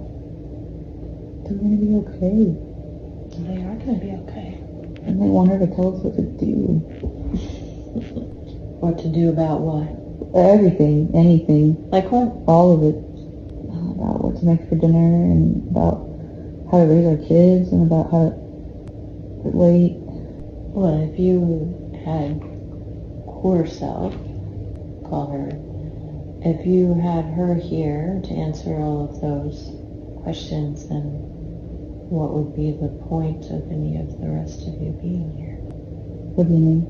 they're going to be okay. They are going to be okay. And they want her to tell us what to do. What to do about what? Everything, anything. Like what? All of it. About what to make for dinner, and about how to raise our kids, and about how to wait. Well, if you had core self, call her, if you had her here to answer all of those questions, then what would be the point of any of the rest of you being here? What do you mean?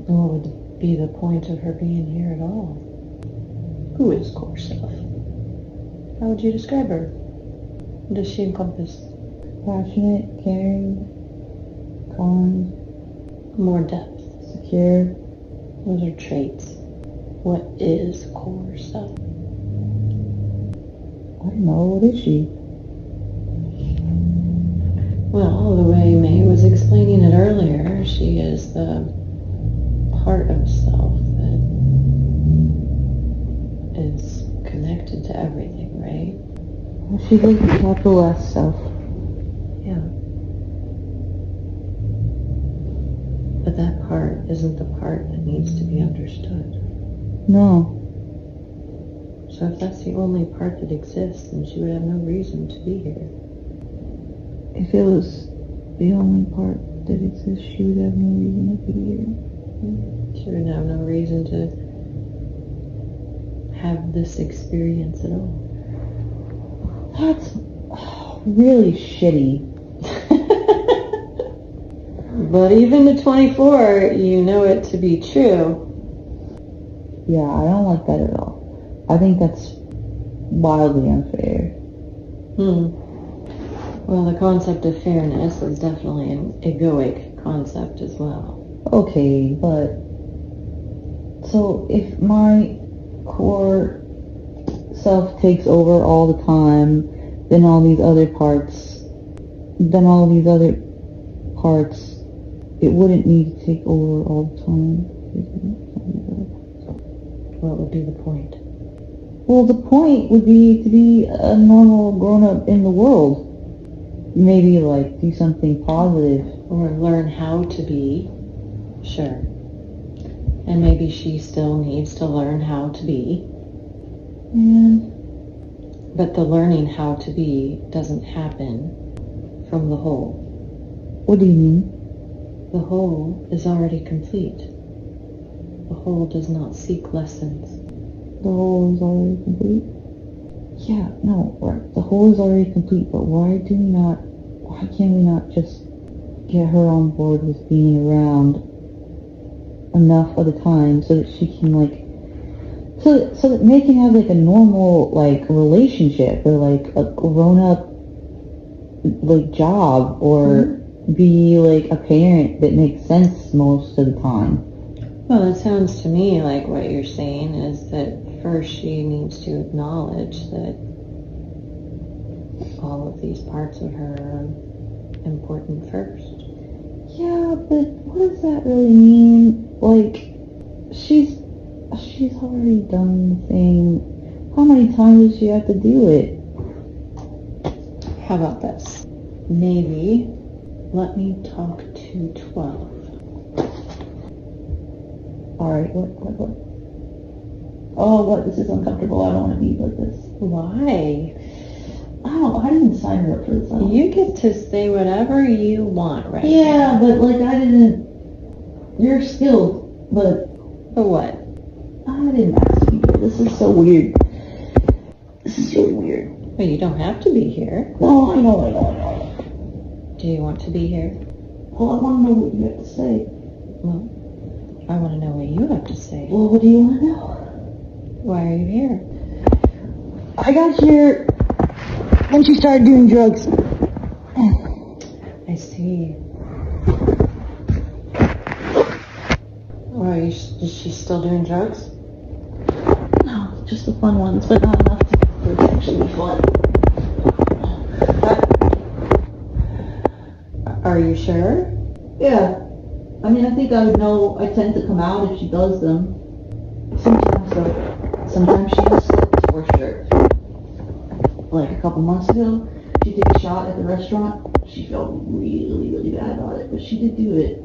And what would be the point of her being here at all? Who is core self? How would you describe her? What does she encompass? Passionate, caring, kind, More depth. secure. Those are traits. What is core self? I don't know, what is she? Well, the way May was explaining it earlier, she is the part of self that is connected to everything, right? Well, she's like the capital S self. Yeah. But that part isn't the part that needs to be understood. No. So if that's the only part that exists, then she would have no reason to be here. If it was the only part that exists, she would have no reason to be here. She would have no reason to have this experience at all. That's really shitty. But even at 24, you know it to be true. Yeah, I don't like that at all. I think that's wildly unfair. Well, the concept of fairness is definitely an egoic concept as well. Okay, but so if my core self takes over all the time, then all these other parts, it wouldn't need to take over all the time. What would be the point? Well, the point would be to be a normal grown-up in the world. Maybe, like, do something positive. Or learn how to be. Sure. And maybe she still needs to learn how to be. And But the learning how to be doesn't happen from the whole. what do you mean? The whole is already complete. The whole does not seek lessons. The whole is already complete? Yeah, no, right. The whole is already complete, but why can't we not just get her on board with being around enough of the time so that she can, like, so that May can have, like, a normal, like, relationship, or, like, a grown-up, like, job, or be, like, a parent that makes sense most of the time. Well, it sounds to me like what you're saying is that first she needs to acknowledge that all of these parts of her are important first. Yeah, but what does that really mean? Like, she's already done the thing. How many times does she have to do it? How about this? Maybe let me talk to 12. Alright, what? Oh, what? This is uncomfortable. I don't want to be like this. Why? I didn't sign her up for this. You get to say whatever you want, right? Yeah, but, like, I didn't... You're skilled, but... For what? I didn't ask you. This is so weird. This is really weird. Well, you don't have to be here. No, I know. Do you want to be here? Well, I want to know what you have to say. Well, I want to know what you have to say. Well, what do you want to know? Why are you here? I got here when she started doing drugs. I see. Is she still doing drugs? No, just the fun ones, but not enough for it to actually be fun. Are you sure? Yeah. I mean, I think I would know. I tend to come out if she does them. Sometimes, though. Sometimes she has slipped, for sure. Like a couple months ago, she took a shot at the restaurant. She felt really, really bad about it, but she did do it.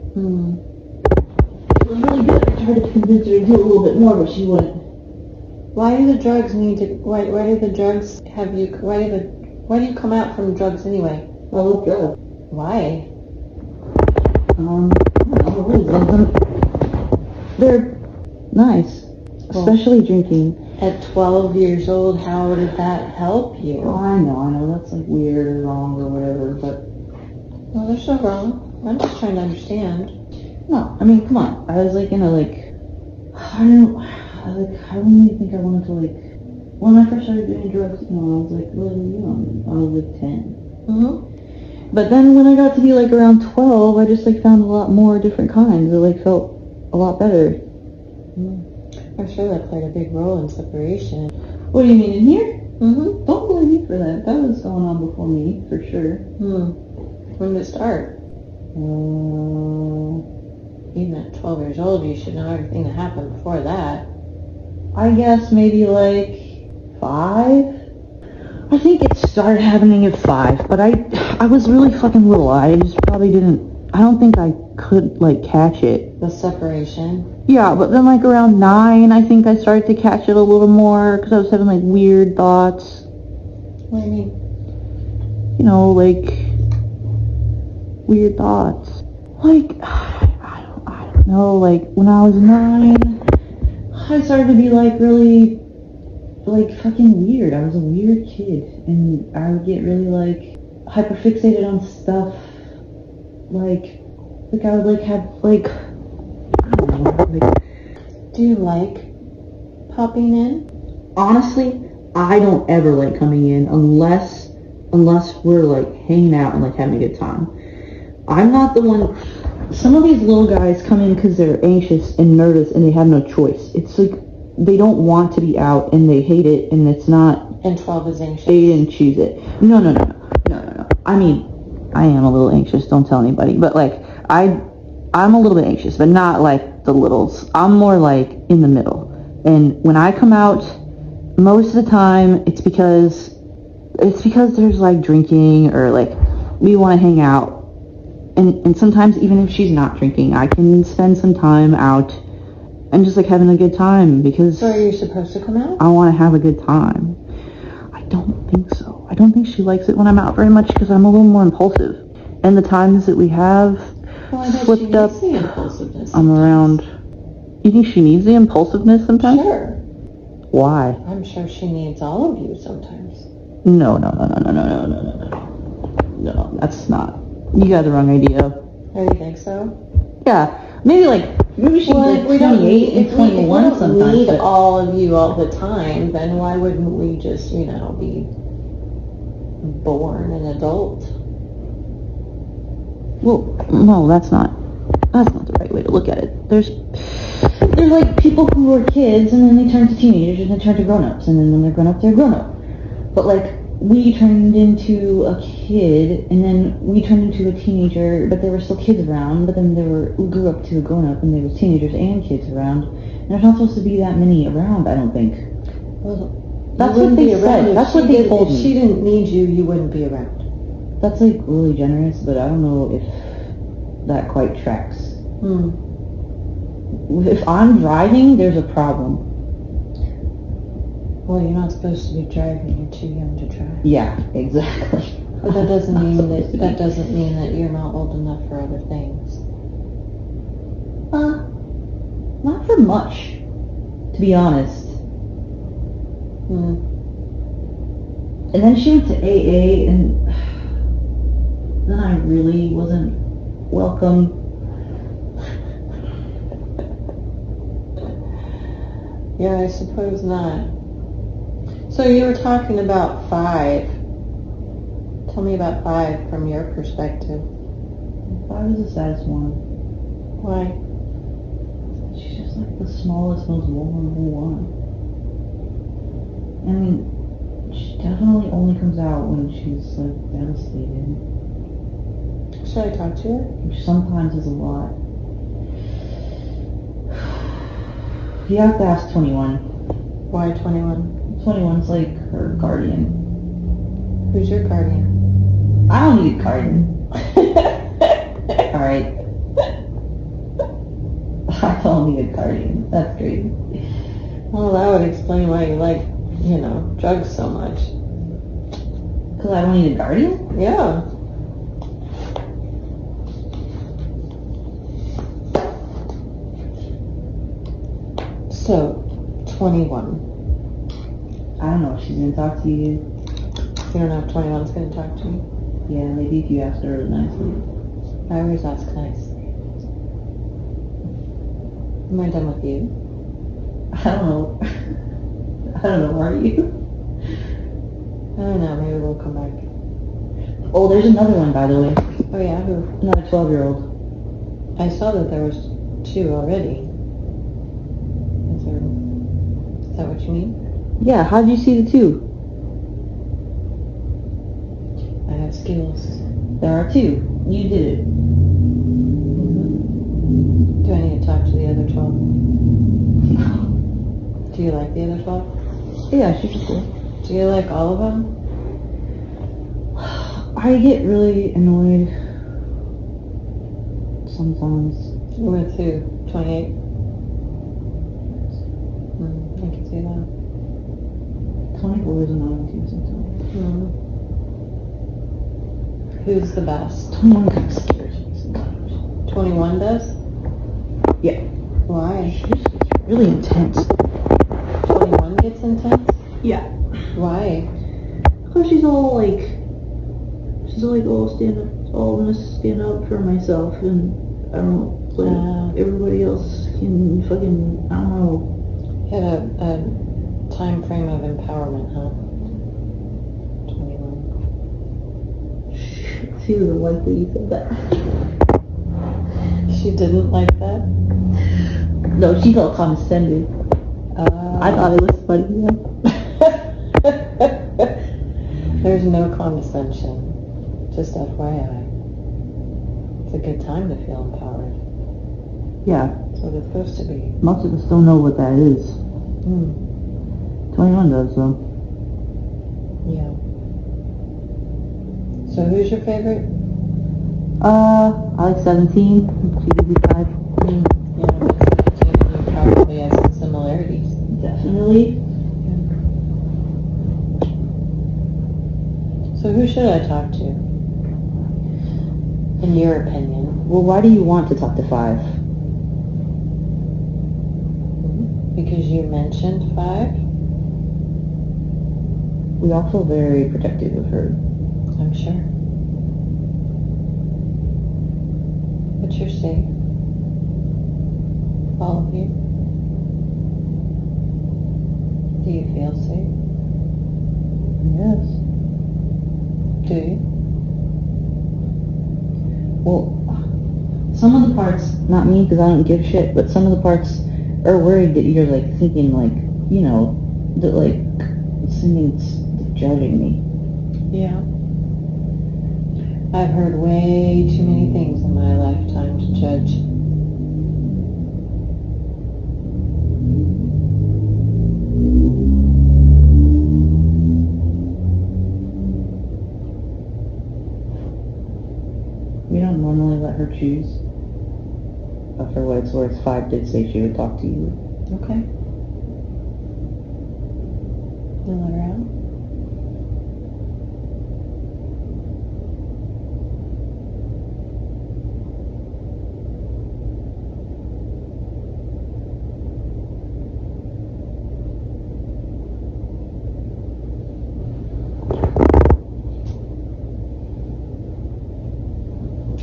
It was really good. I tried to convince her to do a little bit more, but she wouldn't. Why do the drugs need to? Why do the drugs have you? Why do you come out from drugs anyway? I love drugs. Why? I really love them. They're nice, especially drinking. At 12 years old, how did that help you? Oh, I know, that's like weird or wrong or whatever, but... Well, there's no wrong. I'm just trying to understand. No, I mean, come on. I was like, I wouldn't even think I wanted to when I first started doing drugs, I was like really young. I was like 10. But then when I got to be around 12, I just found a lot more different kinds. It felt a lot better. I'm sure that played a big role in separation. What do you mean, in here? Don't blame me for that. That was going on before me, for sure. When did it start? Even at 12 years old, you should know everything that happened before that. I guess maybe 5? I think it started happening at 5, but I was really fucking little. I just probably I don't think I could catch it. The separation. Yeah, but then around 9, I think I started to catch it a little more because I was having weird thoughts. What do you mean? Weird thoughts. I don't know, when I was 9, I started to be really fucking weird. I was a weird kid, and I would get really hyperfixated on stuff. I would have I don't know, Do you like popping in? honestly, I don't ever like coming in unless we're hanging out and having a good time. I'm not the one. Some of these little guys come in because they're anxious and nervous and they have no choice. It's they don't want to be out and they hate it, and it's not. And 12 is anxious. They didn't choose it. No. I mean, I am a little anxious. Don't tell anybody. But I'm a little bit anxious, but not the littles. I'm more in the middle. And when I come out, most of the time it's because there's drinking or we want to hang out. And sometimes even if she's not drinking, I can spend some time out and just having a good time because... So are you supposed to come out? I want to have a good time. I don't think so. I don't think she likes it when I'm out very much because I'm a little more impulsive. And the times that we have slipped up, the impulsiveness I'm around. You think she needs the impulsiveness sometimes? Sure. Why? I'm sure she needs all of you sometimes. No, that's not. You got the wrong idea. Oh, you think so? Yeah, maybe she's 28 and 21 sometimes. If we don't need all of you all the time, then why wouldn't we just, be born an adult? Well, no, that's not the right way to look at it. There's people who are kids and then they turn to teenagers and they turn to grown-ups, and then when they're grown-up, they're grown-up. But we turned into a kid, and then we turned into a teenager, but there were still kids around, but then we grew up to a grown-up, and there was teenagers and kids around. And there's not supposed to be that many around, I don't think. Well, that's what they said. That's what they told me. If she didn't need you, you wouldn't be around. That's really generous, but I don't know if that quite tracks. If I'm driving, there's a problem. Well, you're not supposed to be driving. You're too young to drive. Yeah, exactly. But that doesn't mean that you're not old enough for other things. Not for much, to be honest. And then she went to AA, and then I really wasn't welcome. Yeah, I suppose not. So you were talking about 5. Tell me about 5 from your perspective. 5 is the saddest one. Why? She's just the smallest, most vulnerable one. I mean, she definitely only comes out when she's devastated. Should I talk to her? Which sometimes is a lot. You have to ask 21. Why 21? 21's her guardian. Who's your guardian? I don't need a guardian. Alright. I don't need a guardian. That's crazy. Well, that would explain why you like, drugs so much. Because I don't need a guardian? Yeah. So, 21. I don't know if she's gonna talk to you. You don't know if 21's going to talk to me? Yeah, maybe if you asked her nicely. I always ask nicely. Am I done with you? I don't know. I don't know, are you? I don't know, maybe we'll come back. Oh, there's another one, by the way. Oh yeah, who? Another 12-year-old. I saw that there was 2 already. Is that what you mean? Yeah, how did you see the 2? I have skills. There are 2. You did it. Do I need to talk to the other 12? Do you like the other 12? Yeah, she's cool. Do you like all of them? I get really annoyed sometimes. With who? 28? I can see that. 24 is annoying too sometimes. Who's the best? 21 kind of scares me sometimes. 21 does? Yeah. Why? She just gets really intense. 21 gets intense? Yeah. Why? Because she's all like, oh, I'm gonna stand up for myself, and I don't let everybody else can fucking, I don't know. You had a time frame of empowerment, huh? 21. She doesn't like that you said that. She didn't like that? No, she felt condescended. I thought it was funny, yeah. There's no condescension. Just FYI. It's a good time to feel empowered. Yeah. That's what it's supposed to be. Most of us don't know what that is. 21 does, though. Yeah. So who's your favorite? I like 17. She gives me 5. Yeah, 17 probably has some similarities. Definitely. So who should I talk to? In your opinion? Well, why do you want to talk to 5? Because you mentioned 5? We all feel very protective of her. I'm sure. But you're safe. All of you. Do you feel safe? Yes. Do you? Well, some of the parts, not me because I don't give a shit, but some of the parts are worried that you're like thinking like, that like something's judging me. Yeah. I've heard way too many things in my lifetime to judge. We don't normally let her choose. But for what it's worth, 5 did say she would talk to you. Okay. You let her out?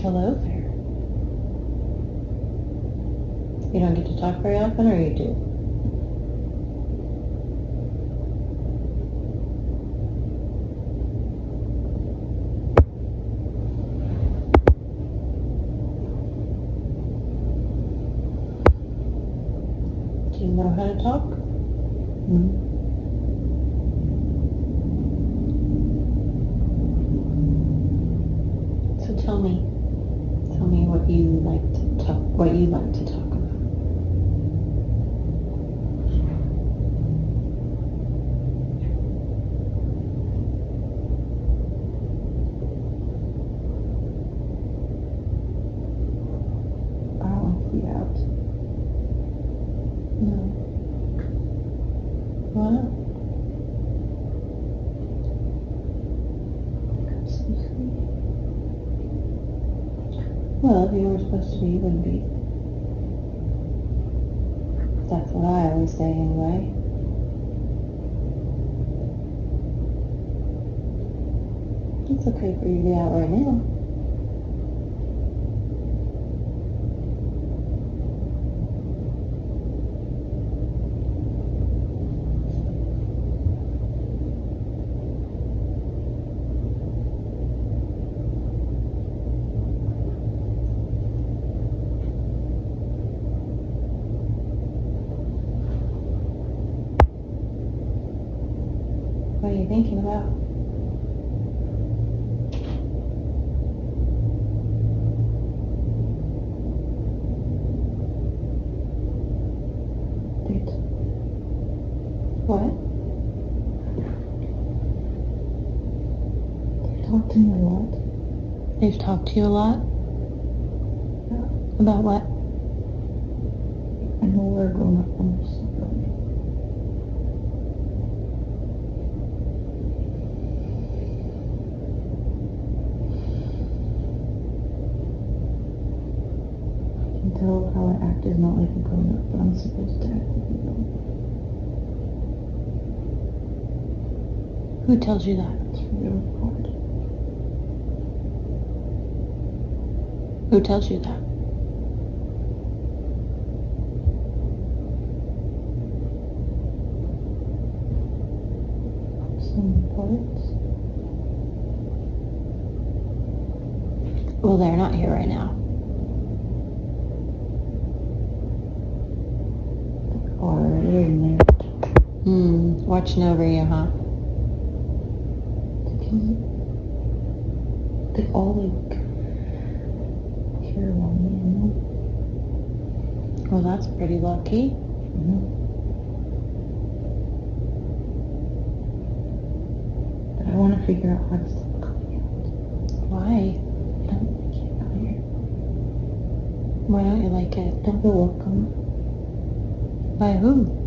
Hello there. You don't get to talk very often, or you do? Do you know how to talk? So tell me what you like to talk about. Well, if you were supposed to be, you wouldn't be. That's what I always say anyway. It's okay for you to be out right now. What are you thinking about? Dude. What? They've talked to me a lot. They've talked to you a lot? Yeah. About what? I know we're grown up on this. I can tell how I act is not like a grown up, but I'm supposed to act like a grown up. Who tells you that? It's really hard. Who tells you that? Some parts. Well, they're not here right now. They're in there. Watching over you, huh? They all like care about me, you know? Well, that's pretty lucky. But I want to figure out how to stop coming out. Why? I don't like it out here. Why don't you like it? Don't feel welcome. By who?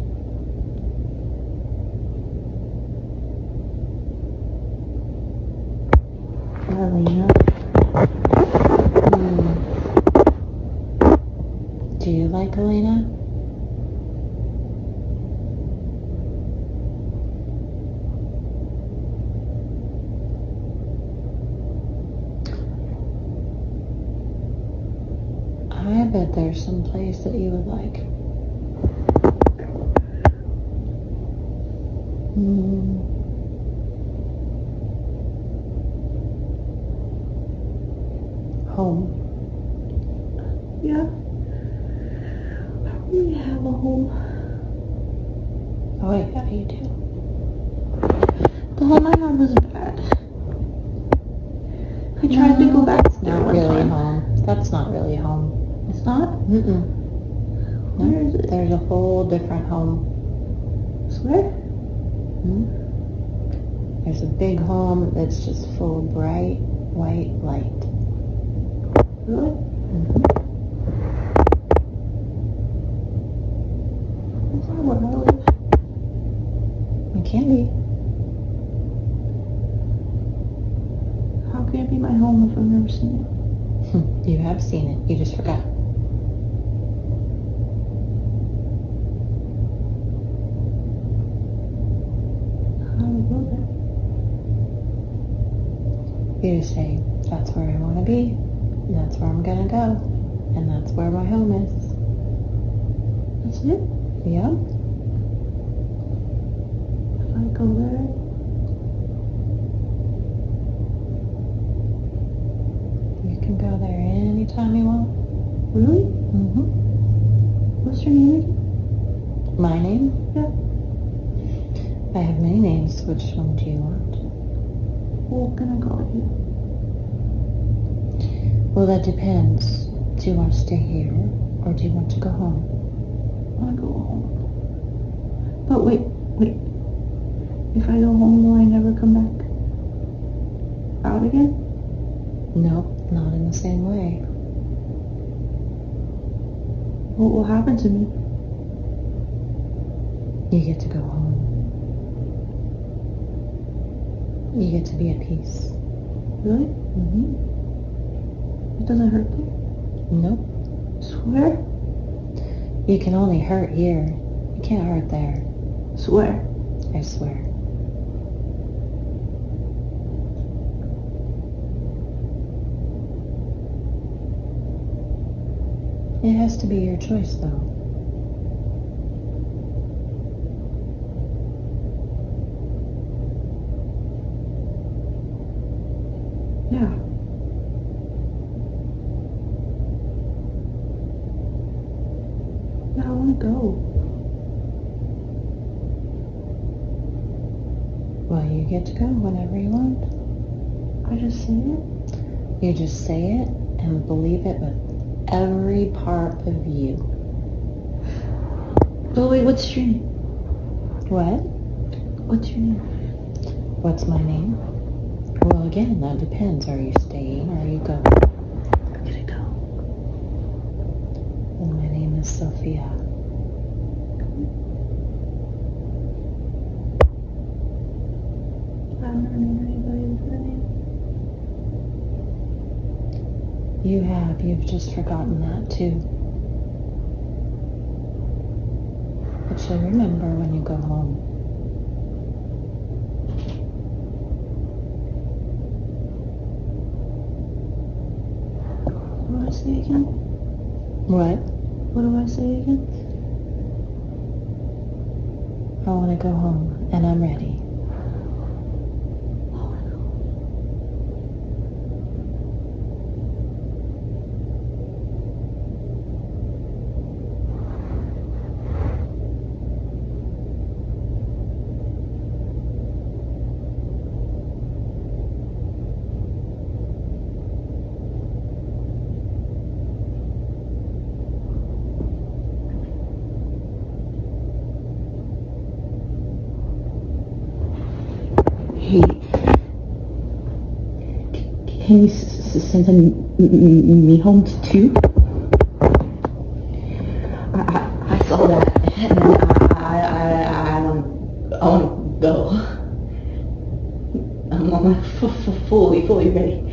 Elena. Do you like Elena? I bet there's some place that you would like. Home. Yeah. I don't really have a home. Oh, yeah, you do. The home I had was bad. I tried to go back That's there not one really time. home. That's not really home. It's not? Where is it? There's a whole different home. Swear? There's a big home that's just full of bright white light. Really? That's not where I live. It can be. How can it be my home if I've never seen it? You have seen it. You just forgot. How do I go there? You just say, that's where I want to be. That's where I'm going to go. And that's where my home is. That's it? Yeah. If I go there, You can go there anytime you want. really? Mm-hmm. What's your name again? My name? Yeah. I have many names. Which one do you want? What can I call you? Well, that depends. Do you want to stay here or do you want to go home? I want to go home. But wait. If I go home, will I never come back out again? Nope, not in the same way. What will happen to me? You get to go home. You get to be at peace. Really? Mm-hmm. It doesn't hurt me? Nope. Swear? You can only hurt here. You can't hurt there. Swear. I swear. It has to be your choice, though. Yeah. Yeah, I want to go. Well, you get to go whenever you want. I just say it? You just say it and believe it with every part of you. Oh, wait, what's your name? What? What's your name? What's my name? Well, again, that depends. Are you staying or are you going? I'm gonna go. And my name is Sophia. I've never known anybody with that name. You have. You've just forgotten that, too. But you'll remember when you go home. What do I say again? What? What do I say again? I want to go home, and I'm ready. Hey, can you send me home too? I saw that, and I want to go. I'm fully ready.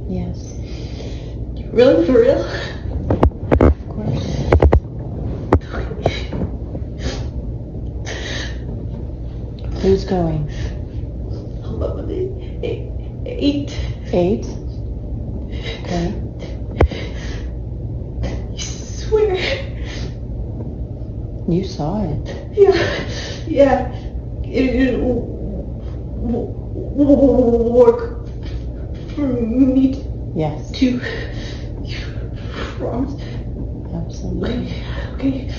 Yes, Really, for real? of course. Who's going? Eight. 8? Okay. I swear. You saw it. Yeah. It work for me Yes. to promise. Absolutely. Okay.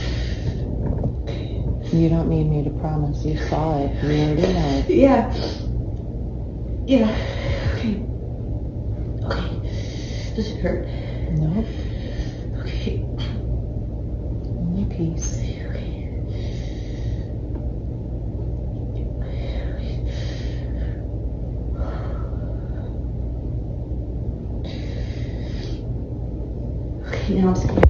You don't need me to promise. You saw it. You already know. Yeah. Okay. Does it hurt? Nope. Okay. Only peace. Okay, now I'm scared.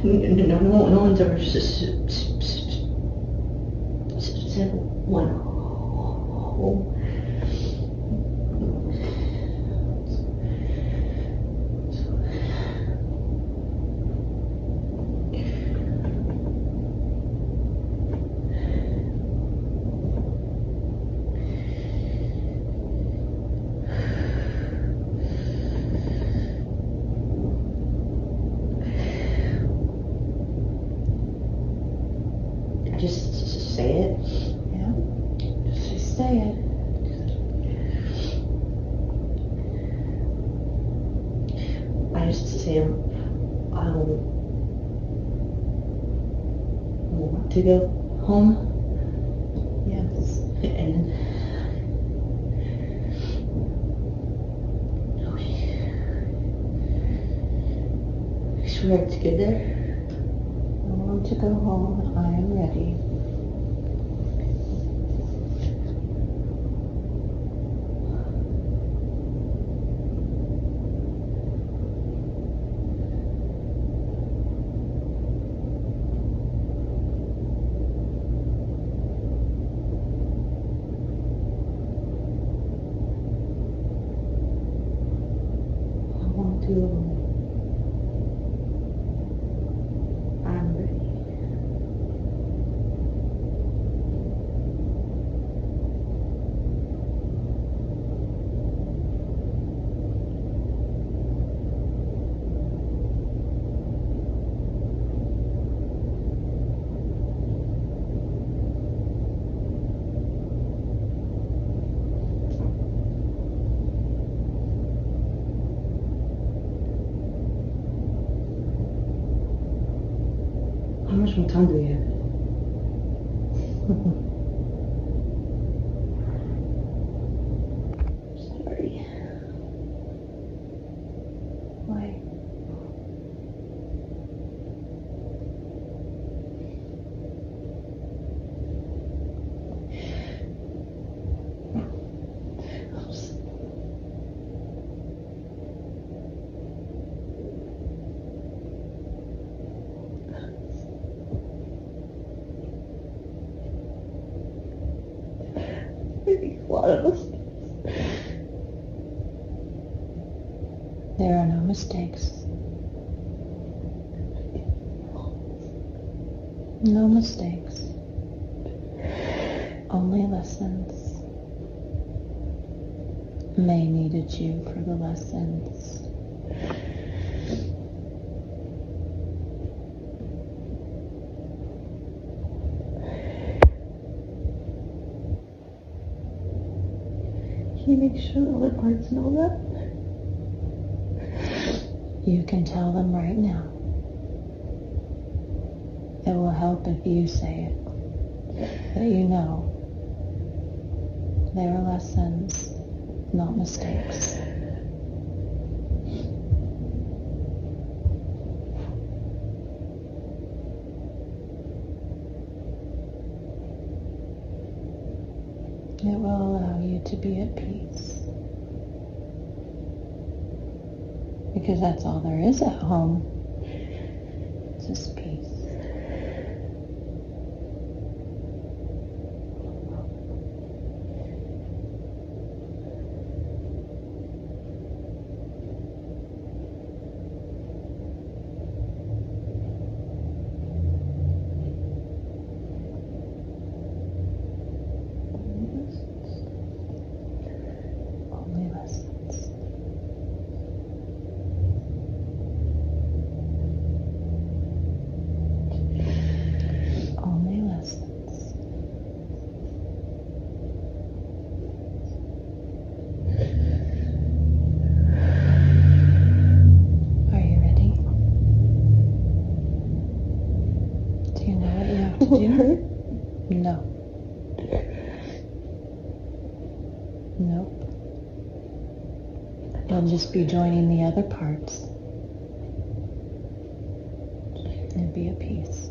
Okay. No one's ever said one home. Just say it. Yeah. Just say it. I just say I want to go home. Yes. And okay. I swear it's good there. I want to go home. I am ready. two of them. I'm ready. How much more time do we have? Sorry. Why? A lot of us. There are no mistakes. No mistakes. Only lessons. May needed you for the lessons. Can you make sure the other parts know that? You can tell them right now. It will help if you say it. That you know they are lessons, not mistakes. It will allow you to be at peace. Because that's all there is at home. It's just peace. Only lessons. Only lessons. Are you ready? Do you know what you have to Will it do? hurt? No. Nope. You'll just be joining the other parts and be at peace.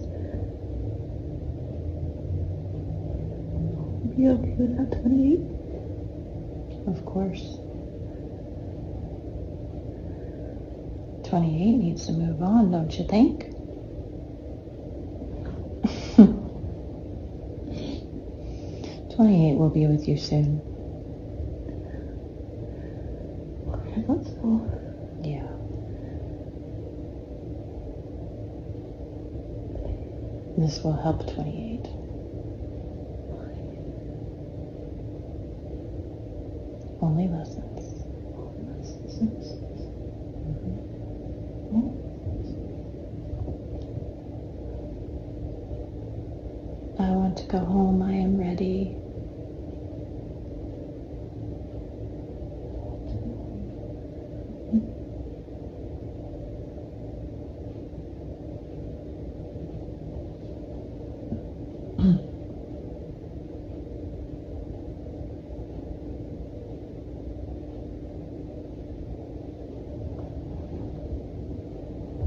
Be okay with that 28? Of course. 28 needs to move on, don't you think? 28 will be with you soon. I thought so. Yeah. This will help 28. Only lessons. I want to go home. I am ready.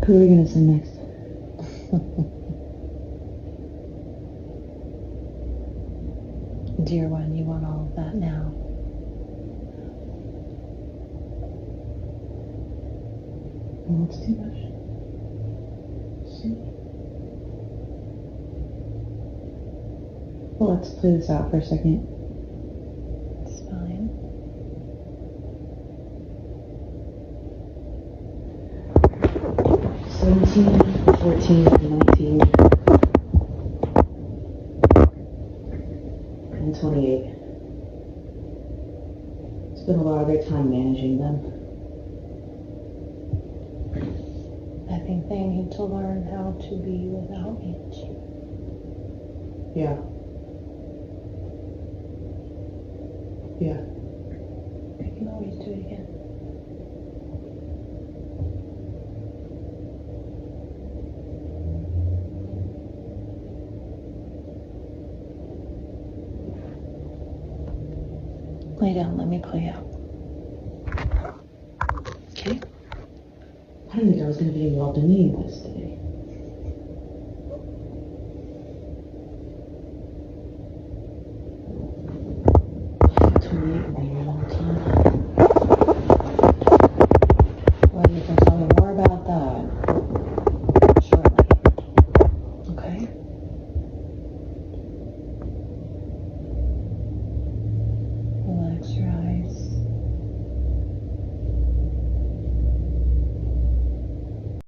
Who are we going to send next? Dear one, you want all of that now. Oh, it's too much. Well, let's play this out for a second. It's fine. 17, 14, 19, and 28. Spent a lot of their time managing them. I think they need to learn how to be without me. Yeah. Yeah. I can always do it again. Lay down, let me play out. Okay? I didn't think I was going to be involved in any of this today.